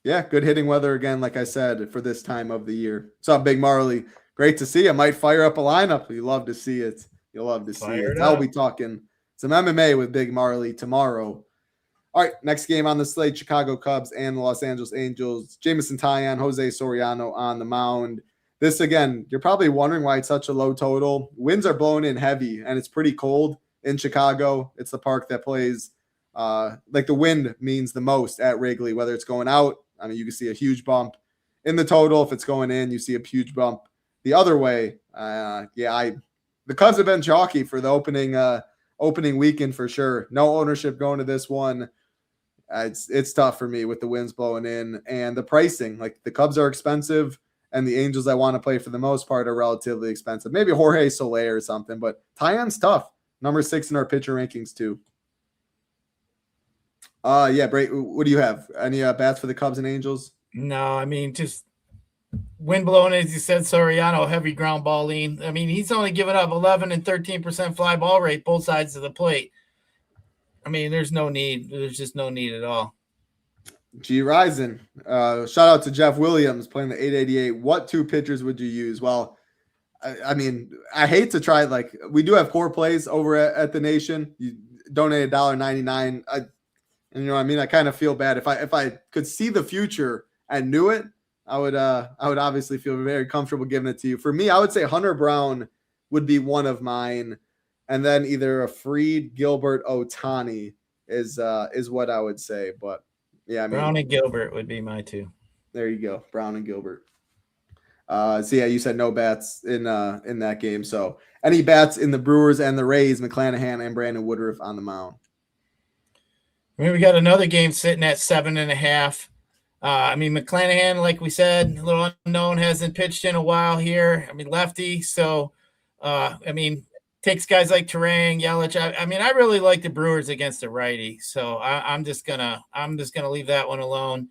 Yeah, good hitting weather again, like I said, for this time of the year. What's up, Big Marley? Great to see you. I might fire up a lineup. You love to see it. You'll love to see it. I'll be talking some MMA with Big Marley tomorrow. All right, next game on the slate, Chicago Cubs and the Los Angeles Angels. Jameson Taillon, Jose Soriano on the mound. This, again, you're probably wondering why it's such a low total. Winds are blowing in heavy, and it's pretty cold in Chicago. It's the park that plays like the wind means the most at Wrigley, whether it's going out. I mean, you can see a huge bump in the total. If it's going in, you see a huge bump the other way. The Cubs have been chalky for the opening weekend for sure. No ownership going to this one. It's tough for me with the winds blowing in and the pricing. Like, the Cubs are expensive, and the Angels I want to play for the most part are relatively expensive. Maybe Jorge Soler or something, but Taillon's tough. Number 6 in our pitcher rankings too. Bray, what do you have? Any bats for the Cubs and Angels? No, I mean, just wind blowing, as you said, Soriano, heavy ground ball lean. I mean, he's only given up 11 and 13% fly ball rate, both sides of the plate. I mean, there's no need. There's just no need at all. Gyiraszin. Shout out to Jeff Williams playing the 888. What 2 pitchers would you use? Well, I mean, I hate to try, like, we do have core plays over at the Nation. You donate $1.99. I kind of feel bad. If I could see the future and knew it, I would obviously feel very comfortable giving it to you. For me, I would say Hunter Brown would be one of mine, and then either a Fried, Gilbert, Ohtani is what I would say. But yeah, I mean, Brown and Gilbert would be my 2. There you go, Brown and Gilbert. You said no bats in that game. So any bats in the Brewers and the Rays, McClanahan and Brandon Woodruff on the mound. I mean, we got another game sitting at 7.5. McClanahan, like we said, a little unknown, hasn't pitched in a while here. I mean, lefty. So, takes guys like Turang, Yelich. I really like the Brewers against the righty. So I'm just gonna leave that one alone.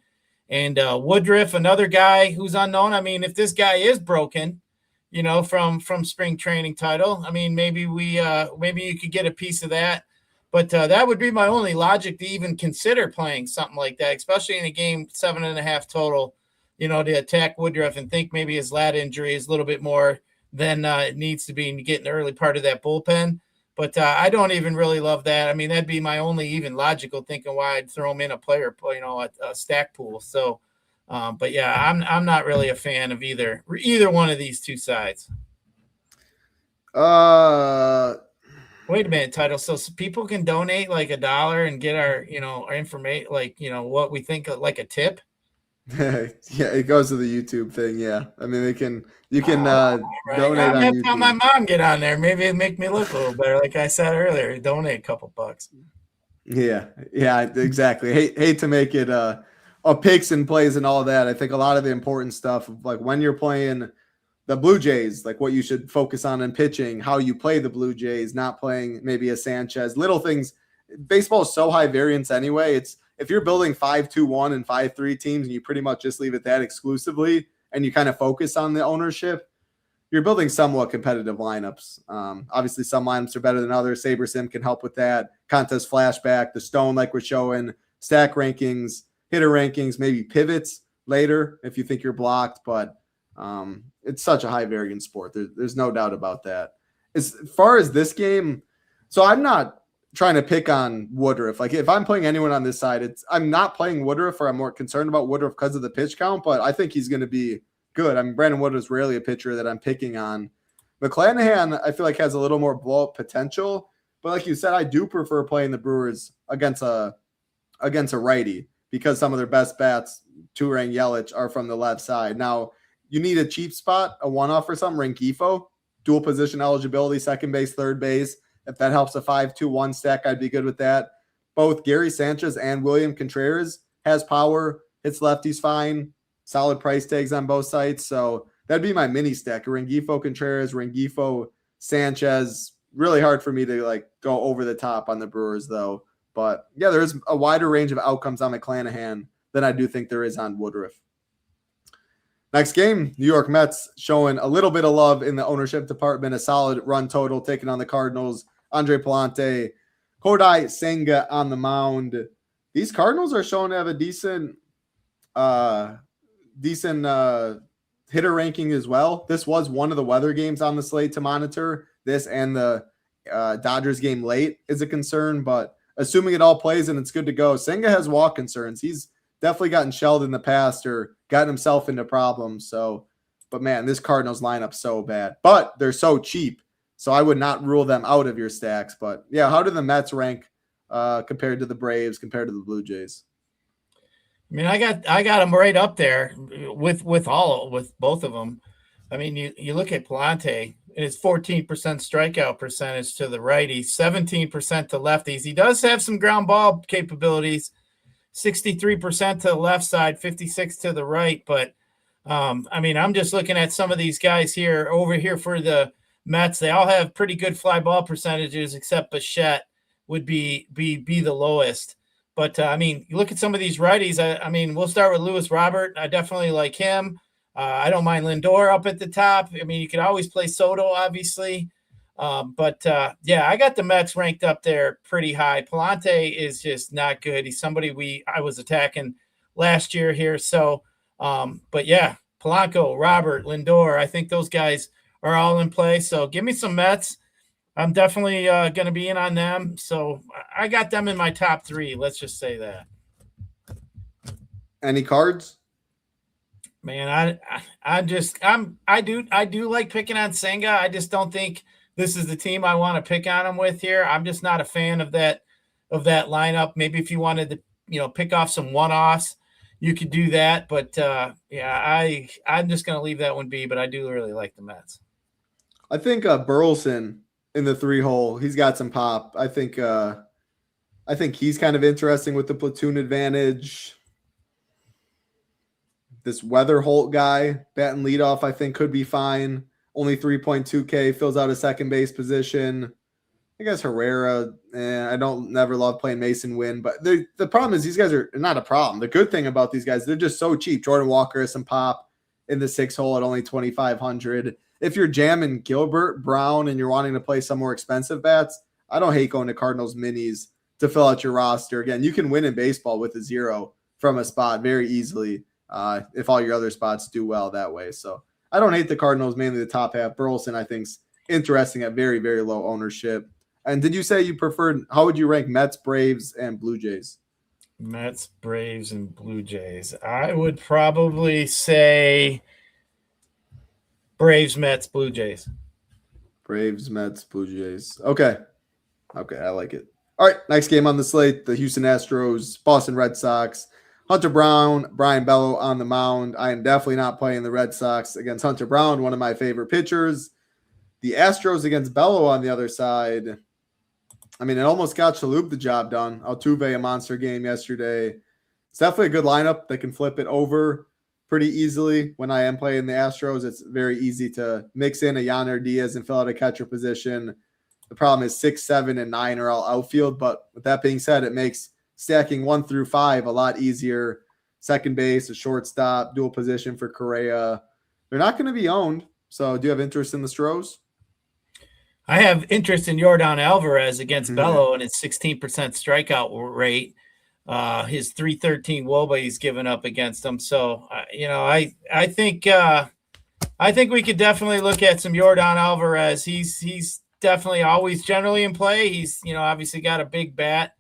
And Woodruff, another guy who's unknown. I mean, if this guy is broken, from spring training title, I mean, maybe you could get a piece of that. But that would be my only logic to even consider playing something like that, especially in a game 7.5 total, to attack Woodruff and think maybe his lat injury is a little bit more than it needs to be and get in the early part of that bullpen. But I don't even really love that. I mean, that'd be my only even logical thinking why I'd throw him in a player, a stack pool. So, I'm not really a fan of either one of these 2 sides. Wait a minute, Title. So people can donate like $1 and get our information, what we think like a tip. Yeah, it goes to the YouTube thing. Yeah, I mean, you can donate on YouTube. Have my mom get on there. Maybe it make me look a little better. Like I said earlier, donate a couple bucks. Yeah, exactly. Hate to make it a picks and plays and all that. I think a lot of the important stuff, like when you're playing the Blue Jays, like what you should focus on in pitching, how you play the Blue Jays, not playing maybe a Sanchez, little things baseball is so high variance anyway. It's if you're building 5-2-1 and 5-3 teams and you pretty much just leave it that exclusively and you kind of focus on the ownership, you're building somewhat competitive lineups. Obviously, some lineups are better than others. Saber Sim can help with that. Contest flashback, the stone like we're showing, stack rankings, hitter rankings, maybe pivots later if you think you're blocked. But it's such a high variance sport. There's no doubt about that. As far as this game, so I'm not trying to pick on Woodruff. Like if I'm playing anyone on this side, I'm not playing Woodruff, or I'm more concerned about Woodruff because of the pitch count, but I think he's going to be good. I mean, Brandon Woodruff's rarely a pitcher that I'm picking on. McClanahan, I feel like has a little more blow-up potential, but like you said, I do prefer playing the Brewers against a righty because some of their best bats, Turang, Yelich, are from the left side. Now, you need a cheap spot, a one-off or something, Rengifo, dual position eligibility, second base, third base. If that helps a 5-2-1 stack, I'd be good with that. Both Gary Sanchez and William Contreras has power, hits lefties fine, solid price tags on both sides. So that'd be my mini stack. Rengifo Contreras, Rengifo Sanchez. Really hard for me to like go over the top on the Brewers though. But yeah, there's a wider range of outcomes on McClanahan than I do think there is on Woodruff. Next game, New York Mets showing a little bit of love in the ownership department, a solid run total taking on the Cardinals. Andre Palante, Kodai Senga on the mound. These Cardinals are showing to have a decent hitter ranking as well. This was one of the weather games on the slate to monitor. This and the Dodgers game late is a concern, but assuming it all plays and it's good to go, Senga has walk concerns. He's definitely gotten shelled in the past or gotten himself into problems. So, but man, this Cardinals lineup's so bad, but they're so cheap. So I would not rule them out of your stacks. But yeah, how do the Mets rank compared to the Braves, compared to the Blue Jays? I mean, I got them right up there with both of them. I mean, you look at Palante, his 14% strikeout percentage to the righty, 17% to lefties. He does have some ground ball capabilities, 63% to the left side, 56 to the right. But I mean, I'm just looking at some of these guys here over here for the Mets. They all have pretty good fly ball percentages, except Bichette would be the lowest. But I mean, you look at some of these righties. I mean, we'll start with Luis Robert. I definitely like him. I don't mind Lindor up at the top. I mean, you could always play Soto, obviously. But yeah, I got the Mets ranked up there pretty high. Palante is just not good. He's somebody I was attacking last year here. So, but yeah, Polanco, Robert, Lindor, I think those guys are all in play. So give me some Mets. I'm definitely going to be in on them. So I got them in my top three. Let's just say that. Any cards? Man, I do like picking on Senga. I just don't think this is the team I want to pick on him with here. I'm just not a fan of that lineup. Maybe if you wanted to, pick off some one-offs, you could do that. But yeah, I'm just going to leave that one be. But I do really like the Mets. I think Burleson in the 3-hole, he's got some pop. I think he's kind of interesting with the platoon advantage. This Weather Holt guy, batting leadoff, I think could be fine. Only 3.2K, fills out a second base position. I guess Herrera, I never love playing Mason Wynn, but the problem is these guys are not a problem. The good thing about these guys, they're just so cheap. Jordan Walker has some pop in the 6-hole at only 2,500. If you're jamming Gilbert, Brown, and you're wanting to play some more expensive bats, I don't hate going to Cardinals minis to fill out your roster. Again, you can win in baseball with a 0 from a spot very easily if all your other spots do well that way. So I don't hate the Cardinals, mainly the top half. Burleson, I think, is interesting at very, very low ownership. And did you say you preferred – how would you rank Mets, Braves, and Blue Jays? Mets, Braves, and Blue Jays. I would probably say Braves, Mets, Blue Jays. Braves, Mets, Blue Jays. Okay, I like it. All right, next game on the slate, the Houston Astros, Boston Red Sox. Hunter Brown, Brian Bello on the mound. I am definitely not playing the Red Sox against Hunter Brown, one of my favorite pitchers. The Astros against Bello on the other side. I mean, it almost got Chalhoub the job done. Altuve, a monster game yesterday. It's definitely a good lineup that can flip it over pretty easily. When I am playing the Astros, it's very easy to mix in a Yainer Diaz and fill out a catcher position. The problem is 6, 7, and 9 are all outfield. But with that being said, it makes stacking 1 through 5 a lot easier. Second base, a shortstop, dual position for Correa. They're not going to be owned. So do you have interest in the Stros? I have interest in Yordan Alvarez against Bello and his 16% strikeout rate. His 313 WOBA he's given up against him. So, I think we could definitely look at some Yordan Alvarez. He's definitely always generally in play. He's, obviously got a big bat.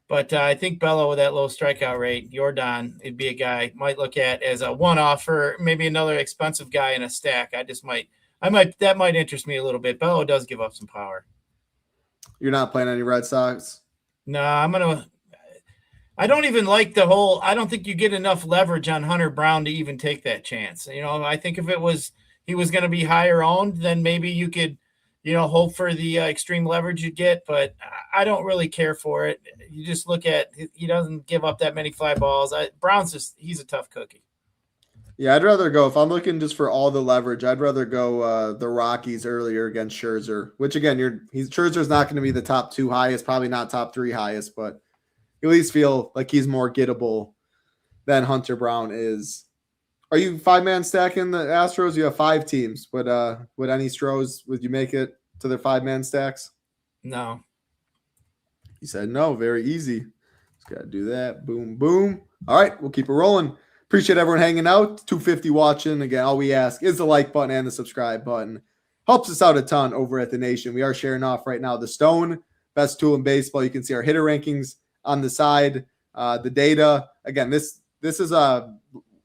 But I think Bello with that low strikeout rate, Yordan, it'd be a guy might look at as a one-off or maybe another expensive guy in a stack. That might interest me a little bit. Bello does give up some power. You're not playing any Red Sox? No, I don't even like I don't think you get enough leverage on Hunter Brown to even take that chance. I think if he was going to be higher owned, then maybe you could, hope for the extreme leverage you get, but I don't really care for it. You just look at, he doesn't give up that many fly balls. He's a tough cookie. Yeah, I'd rather go, if I'm looking just for all the leverage, I'd rather go the Rockies earlier against Scherzer, which again, Scherzer's not going to be the top 2 highest, probably not top 3 highest, but you at least feel like he's more gettable than Hunter Brown is. Are you 5-man stacking the Astros? You have 5 teams. Would any Stros, would you make it to their 5-man stacks? No. You said no. Very easy. Just got to do that. Boom, boom. All right, we'll keep it rolling. Appreciate everyone hanging out. 250 watching. Again, all we ask is the like button and the subscribe button. Helps us out a ton over at The Nation. We are sharing off right now the Stone, best tool in baseball. You can see our hitter rankings on the side. The data. Again, this is a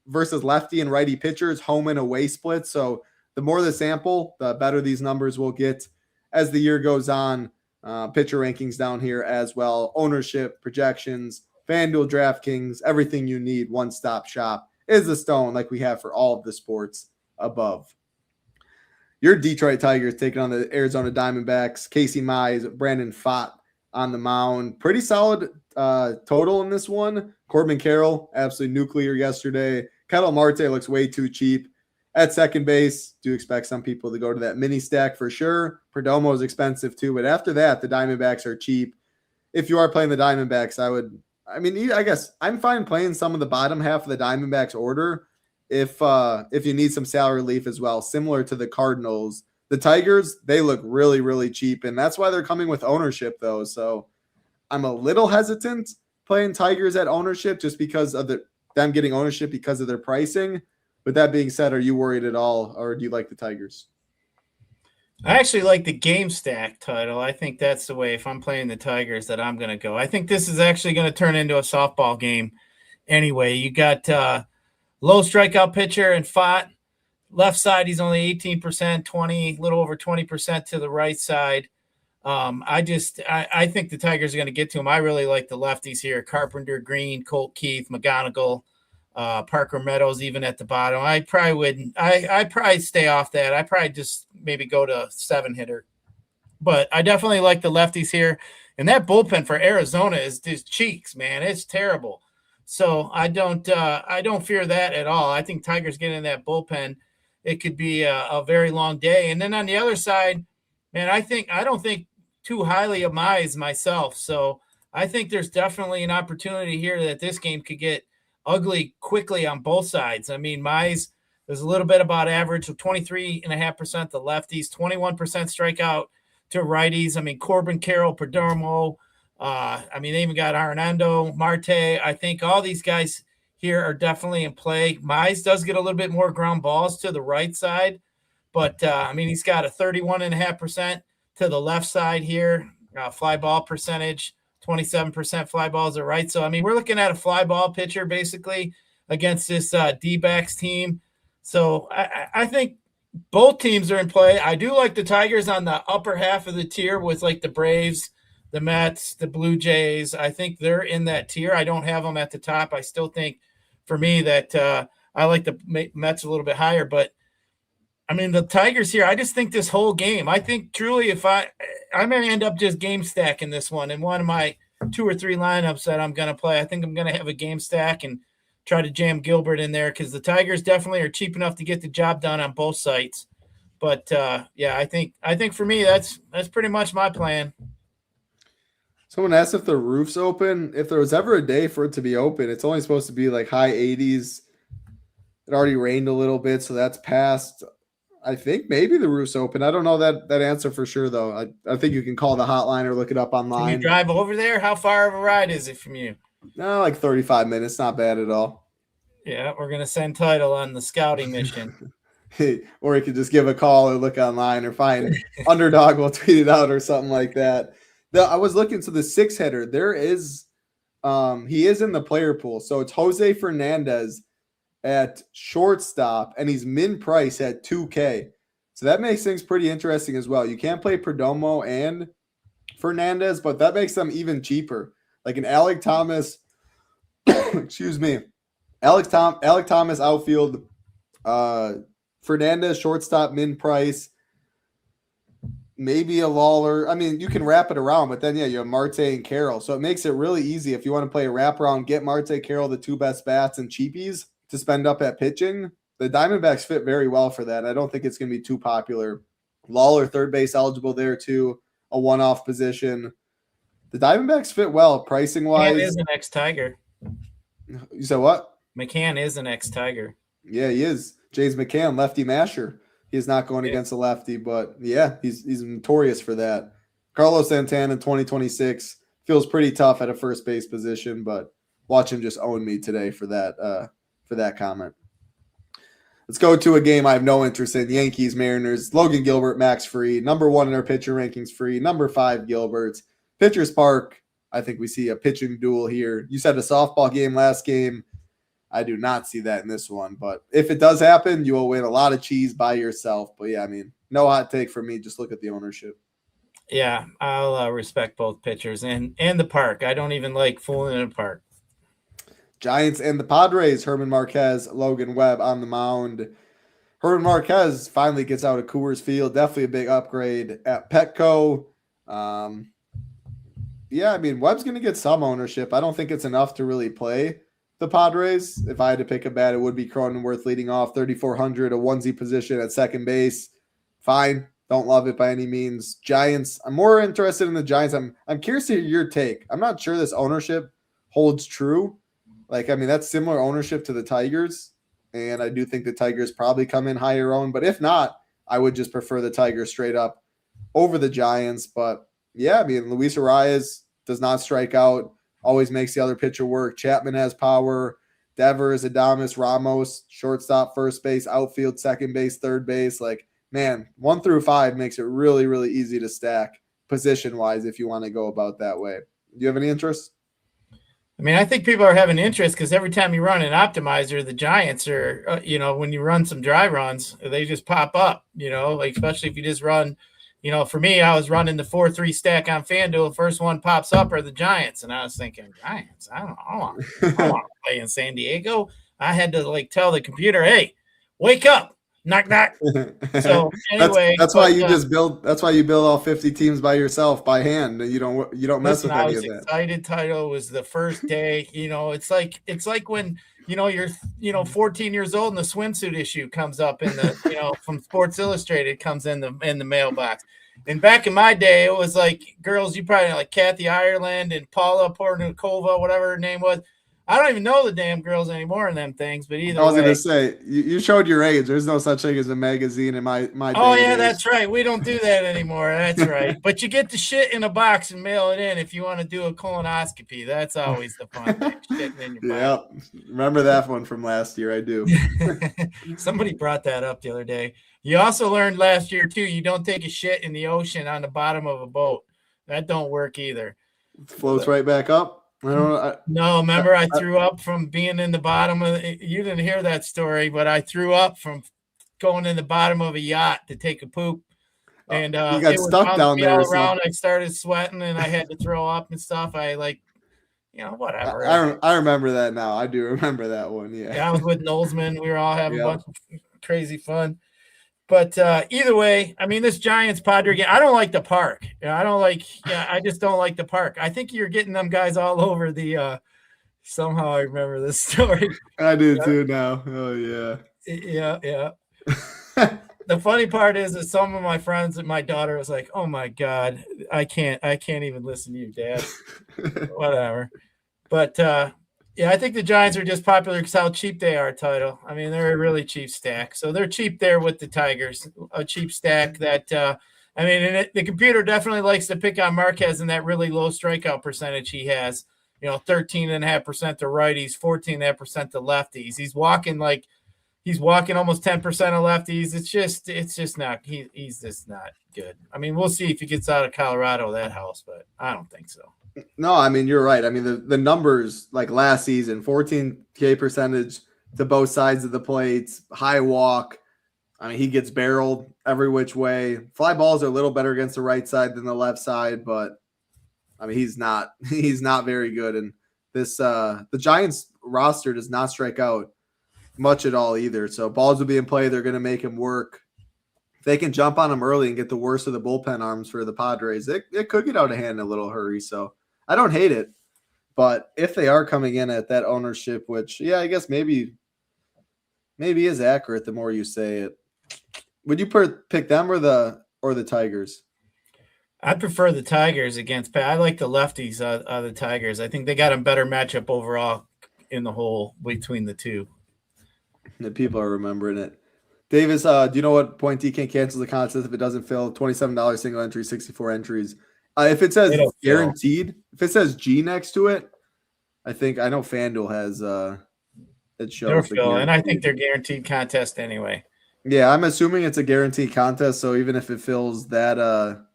versus lefty and righty pitchers, home and away split. So the more the sample, the better these numbers will get as the year goes on. Pitcher rankings down here as well. Ownership, projections, FanDuel, DraftKings, everything you need. One-stop shop is the Stone, like we have for all of the sports above. Your Detroit Tigers taking on the Arizona Diamondbacks. Casey Mize, Brandon Pfaadt on the mound. Pretty solid total in this one. Corbin Carroll, absolutely nuclear yesterday. Ketel Marte looks way too cheap. At second base, do expect some people to go to that mini stack for sure. Perdomo is expensive too, but after that, the Diamondbacks are cheap. If you are playing the Diamondbacks, I guess I'm fine playing some of the bottom half of the Diamondbacks order if you need some salary relief as well, similar to the Cardinals. The Tigers, they look really, really cheap, and that's why they're coming with ownership though. So I'm a little hesitant playing Tigers at ownership just because of them getting ownership because of their pricing. With that being said, are you worried at all, or do you like the Tigers? I actually like the game stack title. I think that's the way, if I'm playing the Tigers, that I'm going to go. I think this is actually going to turn into a softball game anyway. You got low strikeout pitcher and Pfaadt. Left side, he's only 18%, little over 20% to the right side. I think the Tigers are going to get to him. I really like the lefties here. Carpenter, Green, Colt Keith, McGonigal, Parker Meadows, even at the bottom. I'd probably stay off that. I'd probably just maybe go to 7-hitter. But I definitely like the lefties here. And that bullpen for Arizona is just cheeks, man. It's terrible. So I don't fear that at all. I think Tigers get in that bullpen. It could be a very long day. And then on the other side, man, I don't think too highly of Mize myself. So I think there's definitely an opportunity here that this game could get ugly quickly on both sides. I mean, Mize is a little bit about average, so 23.5% to lefties, 21% strikeout to righties. I mean, Corbin Carroll, Perdomo. They even got Arenado, Marte. I think all these guys here are definitely in play. Mize does get a little bit more ground balls to the right side, but he's got a 31.5% to the left side here. Fly ball percentage, 27% fly balls are right. So, we're looking at a fly ball pitcher basically against this D-backs team. So I think both teams are in play. I do like the Tigers on the upper half of the tier with like the Braves, the Mets, the Blue Jays. I think they're in that tier. I don't have them at the top. I still think for me that I like the Mets a little bit higher, but the Tigers here, I just think this whole game, I think truly if I may end up just game stacking this one in one of my 2 or 3 lineups that I'm going to play. I think I'm going to have a game stack and try to jam Gilbert in there because the Tigers definitely are cheap enough to get the job done on both sites. But yeah, I think for me that's pretty much my plan. Someone asked if the roof's open. If there was ever a day for it to be open, it's only supposed to be like high 80s. It already rained a little bit, so that's past. I think maybe the roof's open. I don't know that answer for sure, though. I think you can call the hotline or look it up online. Can you drive over there? How far of a ride is it from you? No, like 35 minutes. Not bad at all. Yeah, we're going to send Title on the scouting mission. Or you could just give a call or look online or find Underdog will tweet it out or something like that. I was looking to the 6-hitter. There is he is in the player pool. So it's Jose Fernandez at shortstop, and he's min price at 2K. So that makes things pretty interesting as well. You can't play Perdomo and Fernandez, but that makes them even cheaper. Like an Alec Thomas, excuse me, Alec Thomas outfield, Fernandez shortstop min price, maybe a Lawler. I mean, you can wrap it around, but then, yeah, you have Marte and Carroll. So it makes it really easy if you want to play a wraparound, get Marte, Carroll, the two best bats and cheapies to spend up at pitching. The Diamondbacks fit very well for that. I don't think it's going to be too popular. Lawler, third base eligible there too, a one-off position. The Diamondbacks fit well pricing-wise. McCann is an ex-Tiger. You said what? McCann is an ex-Tiger. Yeah, he is. James McCann, lefty masher. He's not going against a lefty, but yeah, he's notorious for that. Carlos Santana in 2026 feels pretty tough at a first base position, but watch him just own me today for that comment. Let's go to a game I have no interest in. Yankees, Mariners. Logan Gilbert, max free. Number 1 in our pitcher rankings free. Number 5, Gilbert. Pitchers Park. I think we see a pitching duel here. You said a softball game last game. I do not see that in this one, but if it does happen, you will win a lot of cheese by yourself. But yeah, I mean, no hot take for me. Just look at the ownership. Yeah, I'll respect both pitchers and the park. I don't even like fooling in a park. Giants and the Padres. Herman Marquez, Logan Webb on the mound. Herman Marquez finally gets out of Coors Field. Definitely a big upgrade at Petco. Yeah, I mean, Webb's going to get some ownership. I don't think it's enough to really play the Padres. If I had to pick a bat, it would be Cronenworth leading off, 3,400, a onesie position at second base. Fine. Don't love it by any means. Giants, I'm more interested in the Giants. I'm curious to hear your take. I'm not sure this ownership holds true. Like, I mean, that's similar ownership to the Tigers, and I do think the Tigers probably come in higher owned. But if not, I would just prefer the Tigers straight up over the Giants. But yeah, I mean, Luis Arias does not strike out. Always makes the other pitcher work. Chapman has power. Devers, Adames, Ramos, shortstop, first base, outfield, second base, third base. Like, man, 1 through 5 makes it really, really easy to stack position-wise if you want to go about that way. Do you have any interest? I mean, I think people are having interest because every time you run an optimizer, the Giants are, when you run some dry runs, they just pop up, like especially if you just run, for me, I was running the 4-3 stack on FanDuel. The first one pops up are the Giants. And I was thinking, Giants, I don't want to play in San Diego. I had to tell the computer, hey, wake up. Knock, knock. So anyway, that's why you build all 50 teams by yourself by hand, and you don't mess with any of that. I was excited. Title was the first day. It's like when you're 14 years old and the swimsuit issue comes up in the from Sports Illustrated comes in the mailbox. And back in my day, it was like girls you probably like Kathy Ireland and Paula Pornikova, whatever her name was. I don't even know the damn girls anymore in them things, but either way. I was going to say, you showed your age. There's no such thing as a magazine in my day. Oh, yeah, that's right. We don't do that anymore. That's right. But you get the shit in a box and mail it in if you want to do a colonoscopy. That's always the fun thing, shitting in your box. Yeah, remember that one from last year. I do. Somebody brought that up the other day. You also learned last year, too, you don't take a shit in the ocean on the bottom of a boat. That don't work either. It floats right back up. No, remember I threw up from being in the bottom of you didn't hear that story, but I threw up from going in the bottom of a yacht to take a poop. And you got stuck down there. All around. I started sweating and I had to throw up and stuff. I whatever. I remember that now. I do remember that one. Yeah, I was with Nolesman. We were all having a bunch of crazy fun. But either way, I mean, this Giants Padre game, I don't like the park. I just don't like the park. I think you're getting them guys all over the somehow I remember this story. I do too now. Oh, yeah. Yeah. The funny part is that some of my friends and my daughter was like, "Oh my God, I can't even listen to you, Dad." Whatever. But yeah, I think the Giants are just popular because how cheap they are, Title. I mean, they're a really cheap stack. So they're cheap there with the Tigers, a cheap stack that I mean, and the computer definitely likes to pick on Marquez and that really low strikeout percentage he has. 13.5% to righties, 14.5% to lefties. He's walking almost 10% of lefties. It's just not he's just not good. I mean, we'll see if he gets out of Colorado, that house, but I don't think so. No, I mean, you're right. I mean, the numbers like last season, 14K percentage to both sides of the plate, high walk. I mean, he gets barreled every which way. Fly balls are a little better against the right side than the left side, but I mean, he's not very good. And this the Giants roster does not strike out much at all either. So balls will be in play. They're going to make him work. If they can jump on him early and get the worst of the bullpen arms for the Padres, it could get out of hand in a little hurry. So I don't hate it. But if they are coming in at that ownership, which, yeah, I guess maybe is accurate the more you say it, would you pick them or the Tigers? I prefer the Tigers against Pat. I like the lefties of the Tigers. I think they got a better matchup overall in the whole between the two. The people are remembering it. Davis, do you know what point can't cancel the contest if it doesn't fill? $27 single entry, 64 entries. If it says guaranteed, if it says G next to it, I know FanDuel has it shows. And I think they're guaranteed contest anyway. Yeah, I'm assuming it's a guaranteed contest. So even if it fills that,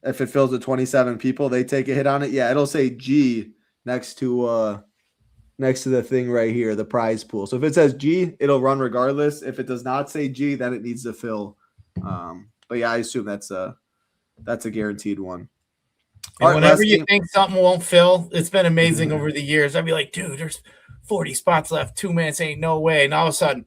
if it fills with 27 people, they take a hit on it. Yeah, it'll say G next to the thing right here, the prize pool. So if it says G, it'll run regardless. If it does not say G, then it needs to fill. But yeah, I assume that's a guaranteed one. And whenever you think something won't fill, it's been amazing over the years. I'd be like, dude, there's 40 spots left. 2 minutes ain't no way. And all of a sudden,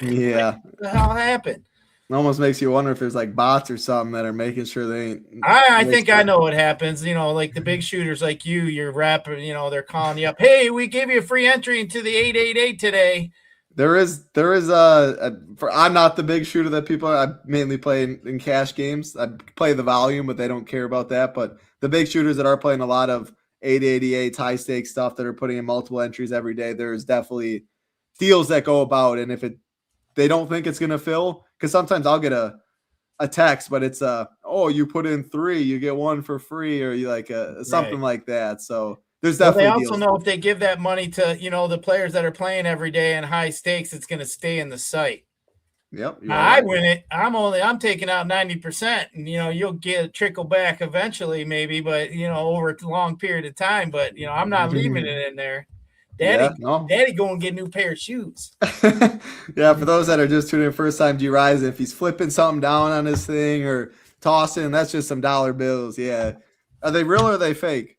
yeah, what the hell happened? It almost makes you wonder if there's like bots or something that are making sure they ain't. I think I know what happens. Like the big shooters like you're rapping, they're calling you up. Hey, we gave you a free entry into the 888 today. There is I'm not the big shooter that people are. I mainly play in cash games. I play the volume, but they don't care about that. But the big shooters that are playing a lot of 888 high stakes stuff that are putting in multiple entries every day, there's definitely deals that go about. And if they don't think it's going to fill, because sometimes I'll get a text, but it's you put in 3, you get 1 for free, or you like something like that. So there's definitely they also know if they give that money to the players that are playing every day in high stakes, it's going to stay in the site. Yep. I win it. I'm taking out 90%, and you'll get a trickle back eventually, maybe, but over a long period of time. But I'm not leaving it in there. Daddy going to get a new pair of shoes. Yeah, for those that are just tuning in first time, Gyiraszin, if he's flipping something down on his thing or tossing, that's just some dollar bills. Yeah. Are they real or are they fake?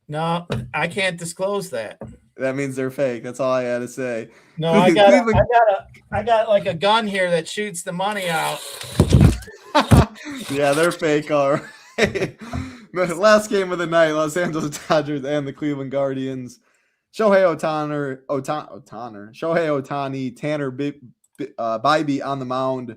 No, I can't disclose that. That means they're fake. That's all I had to say. No, I got like a gun here that shoots the money out. Yeah, they're fake, all right. The last game of the night, Los Angeles Dodgers and the Cleveland Guardians. Shohei Ohtani, Tanner Bybee on the mound.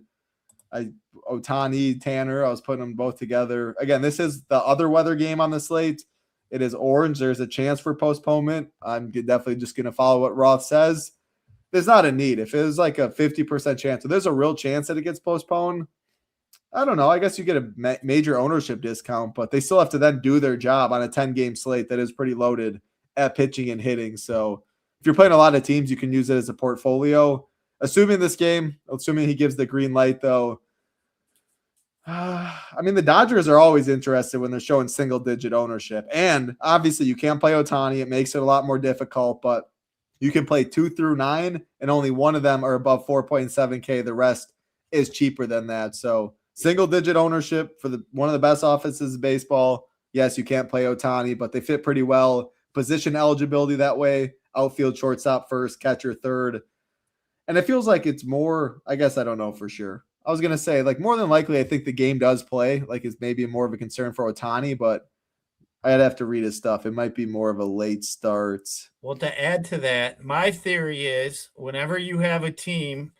Ohtani, Tanner, I was putting them both together. Again, this is the other weather game on the slate. It is orange. There's a chance for postponement. I'm definitely just going to follow what Roth says. There's not a need. If it was like a 50% chance, so there's a real chance that it gets postponed. I don't know. I guess you get a major ownership discount, but they still have to then do their job on a 10-game slate that is pretty loaded at pitching and hitting. So if you're playing a lot of teams, you can use it as a portfolio. Assuming he gives the green light, though, I mean, the Dodgers are always interested when they're showing single-digit ownership. And obviously, you can't play Ohtani. It makes it a lot more difficult, but you can play 2 through 9, and only one of them are above 4.7K. The rest is cheaper than that. So single-digit ownership for one of the best offenses in baseball. Yes, you can't play Ohtani, but they fit pretty well. Position eligibility that way. Outfield, shortstop, first, catcher, third. And it feels like it's more, I guess I don't know for sure. I was going to say, like, more than likely, I think the game does play. Like, it's maybe more of a concern for Ohtani, but I'd have to read his stuff. It might be more of a late start. Well, to add to that, my theory is whenever you have a team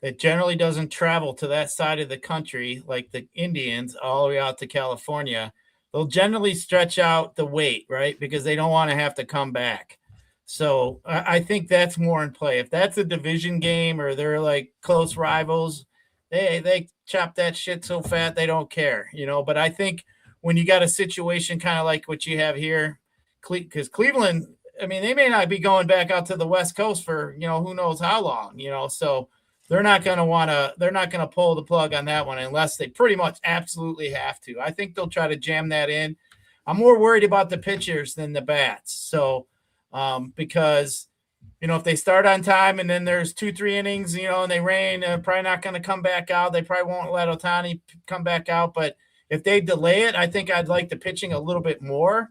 that generally doesn't travel to that side of the country like the Indians all the way out to California, they'll generally stretch out the wait, right? Because they don't want to have to come back. So I think that's more in play. If that's a division game or they're like close rivals, they chop that shit so fat they don't care, But I think when you got a situation kind of like what you have here, because Cleveland, I mean, they may not be going back out to the West Coast for, who knows how long, so they're not going to pull the plug on that one unless they pretty much absolutely have to. I think they'll try to jam that in. I'm more worried about the pitchers than the bats. So, because, if they start on time and then there's 2-3 innings, and they rain, they're probably not going to come back out. They probably won't let Ohtani come back out. But if they delay it, I think I'd like the pitching a little bit more.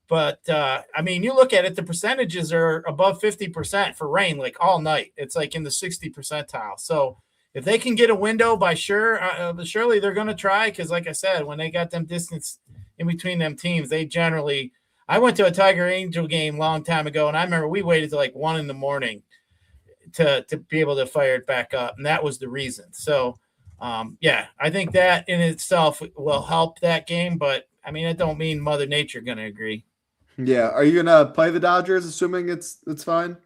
But, I mean, you look at it, the percentages are above 50% for rain, like all night. It's like in the 60 percentile. So if they can get a window surely they're going to try. Because like I said, when they got them distance in between them teams, they generally – I went to a Tiger Angel game a long time ago, and I remember we waited till like 1 a.m. to be able to fire it back up, and that was the reason. So, I think that in itself will help that game. But, I mean, it don't mean Mother Nature going to agree. Yeah. Are you going to play the Dodgers, assuming it's fine?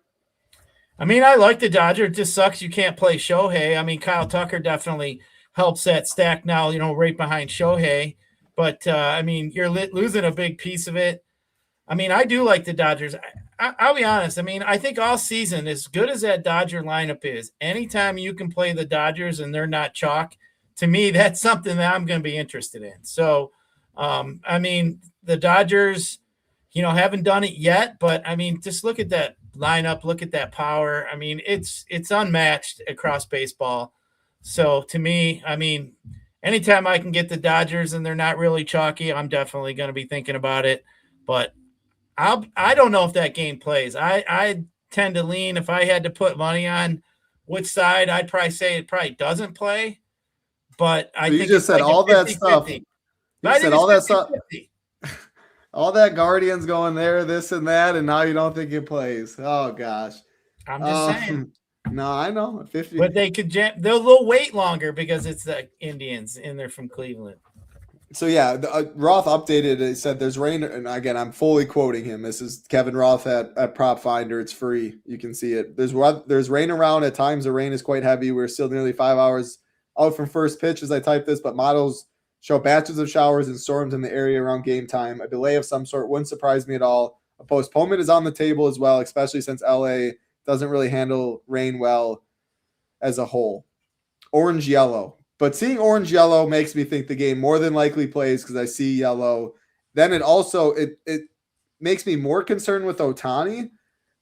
I mean, I like the Dodgers. It just sucks you can't play Shohei. I mean, Kyle Tucker definitely helps that stack now, right behind Shohei. But, I mean, you're losing a big piece of it. I mean, I do like the Dodgers. I'll be honest. I mean, I think all season, as good as that Dodger lineup is, anytime you can play the Dodgers and they're not chalk, to me, that's something that I'm going to be interested in. So, I mean, the Dodgers, haven't done it yet, but I mean, just look at that lineup, look at that power. I mean, it's unmatched across baseball. So to me, I mean, anytime I can get the Dodgers and they're not really chalky, I'm definitely going to be thinking about it. But I don't know if that game plays. I tend to lean, if I had to put money on which side, I'd probably say it probably doesn't play. But I think you just said like all that stuff. You said all that stuff. All that Guardians going there, this and that, and now you don't think it plays. Oh gosh. I'm just saying. No, I know. 50. But they'll wait longer because it's the Indians and they're from Cleveland. So yeah, Roth updated. He said there's rain, and again, I'm fully quoting him. This is Kevin Roth at Prop Finder. It's free. You can see it. There's rain around. At times, the rain is quite heavy. We're still nearly 5 hours out from first pitch as I type this, but models show batches of showers and storms in the area around game time. A delay of some sort wouldn't surprise me at all. A postponement is on the table as well, especially since LA doesn't really handle rain well as a whole. Orange yellow. But seeing orange yellow makes me think the game more than likely plays because I see yellow. Then it also it makes me more concerned with Ohtani.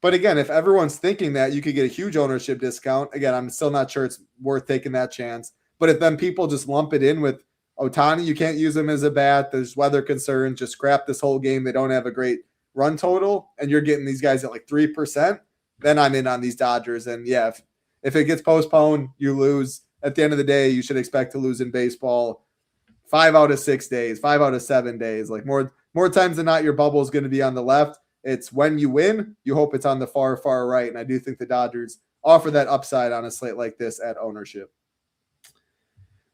But again, if everyone's thinking that, you could get a huge ownership discount. Again, I'm still not sure it's worth taking that chance. But if then people just lump it in with Ohtani, you can't use him as a bat. There's weather concerns. Just scrap this whole game. They don't have a great run total, and you're getting these guys at like 3%. Then I'm in on these Dodgers. And yeah, if it gets postponed, you lose. At the end of the day, you should expect to lose in baseball 5 out of 6 days, 5 out of 7 days. Like more times than not, your bubble is going to be on the left. It's when you win, you hope it's on the far, far right. And I do think the Dodgers offer that upside on a slate like this at ownership.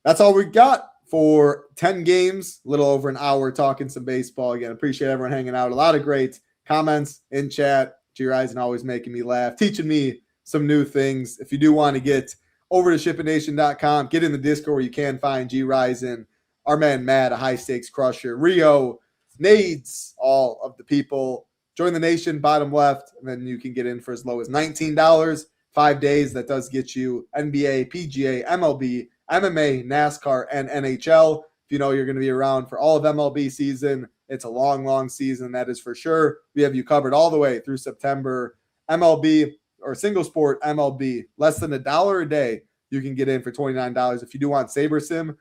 That's all we got for 10 games, a little over an hour talking some baseball. Again, appreciate everyone hanging out. A lot of great comments in chat. Gyiraszin always making me laugh, teaching me some new things. If you do want to get over to shippingnation.com, get in the Discord where you can find Gyiraszin, our man Matt, a high-stakes crusher, Rio, Nades, all of the people. Join the nation, bottom left, and then you can get in for as low as $19, 5 days. That does get you NBA, PGA, MLB, MMA, NASCAR, and NHL. If you know you're going to be around for all of MLB season, it's a long, long season, that is for sure. We have you covered all the way through September. MLB or single sport MLB, less than $1 a day, you can get in for $29. If you do want SaberSim,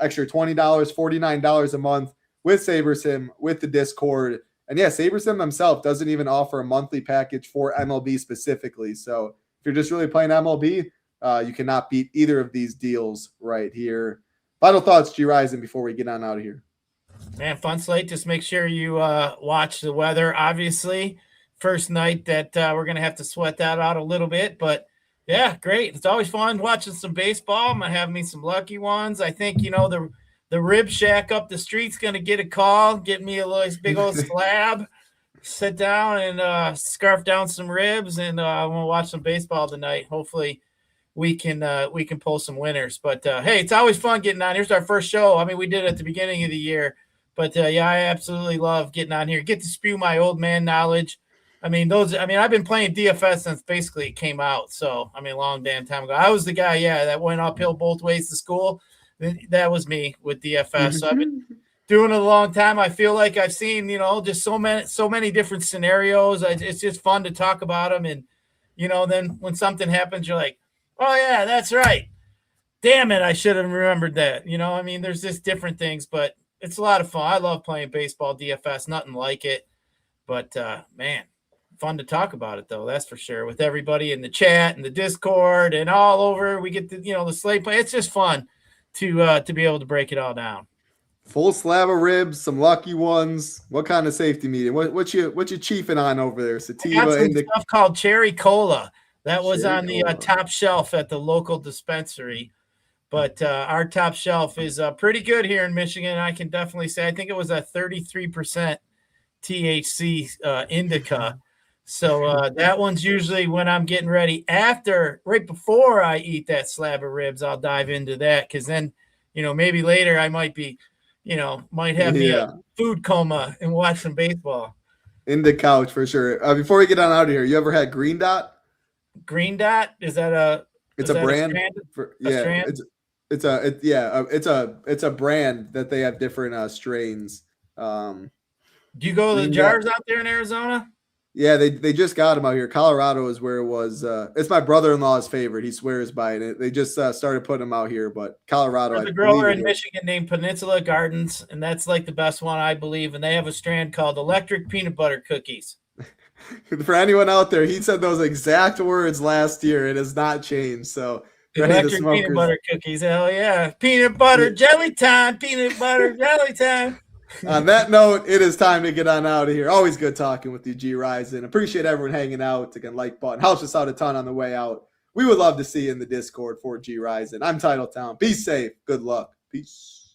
extra $20, $49 a month with SaberSim, with the Discord. And yeah, SaberSim themselves doesn't even offer a monthly package for MLB specifically. So if you're just really playing MLB, you cannot beat either of these deals right here. Final thoughts, Gyiraszin, before we get on out of here. Man, fun slate. Just make sure you watch the weather. Obviously, first night that we're going to have to sweat that out a little bit. But Yeah, great. It's always fun watching some baseball. I'm gonna have me some lucky ones. I think the Rib Shack up the street's gonna get a call, get me a little big old slab, sit down and scarf down some ribs, and I'm gonna watch some baseball tonight. Hopefully, we can pull some winners. But hey, it's always fun getting on. Here's our first show. I mean, we did it at the beginning of the year, but yeah, I absolutely love getting on here. Get to spew my old man knowledge. I've been playing DFS since basically it came out. So, a long damn time ago. I was the guy, that went uphill both ways to school. That was me with DFS. So I've been doing it a long time. I feel like I've seen, just so many different scenarios. It's just fun to talk about them. And, then when something happens, you're like, oh, yeah, that's right. Damn it, I should have remembered that. There's just different things, but it's a lot of fun. I love playing baseball, DFS, nothing like it. But, man. Fun to talk about it, though, that's for sure, with everybody in the chat and the Discord and all over. We get the slate play. It's just fun to be able to break it all down. Full slab of ribs, some lucky ones. What kind of safety medium? What you chiefing on over there? Sativa. I got some stuff called Cherry Cola. That was Cherry on the Cola. top shelf at the local dispensary. But our top shelf is pretty good here in Michigan. I can definitely say I think it was a 33% THC indica. So that one's usually when I'm getting ready right before I eat that slab of ribs, I'll dive into that. Cause then, maybe later I might be, might have me a food coma and watch some baseball. In the couch for sure. Before we get on out of here, you ever had Green Dot? Green Dot? Is that it's a brand? It's a brand that they have different strains. Do you go to the jars out there in Arizona? Yeah, they just got them out here. Colorado is where it was. It's my brother-in-law's favorite. He swears by it. They just started putting them out here, but Colorado. There's a grower in Michigan named Peninsula Gardens, and that's like the best one, I believe. And they have a strand called Electric Peanut Butter Cookies. For anyone out there, he said those exact words last year. It has not changed. So Electric peanut butter cookies. Hell yeah. Peanut butter jelly time. Peanut butter jelly time. On that note, it is time to get on out of here. Always good talking with you, Gyiraszin. Appreciate everyone hanging out. Again, like button. Helps us out a ton on the way out. We would love to see you in the Discord for Gyiraszin. I'm Titletown. Be safe. Good luck. Peace.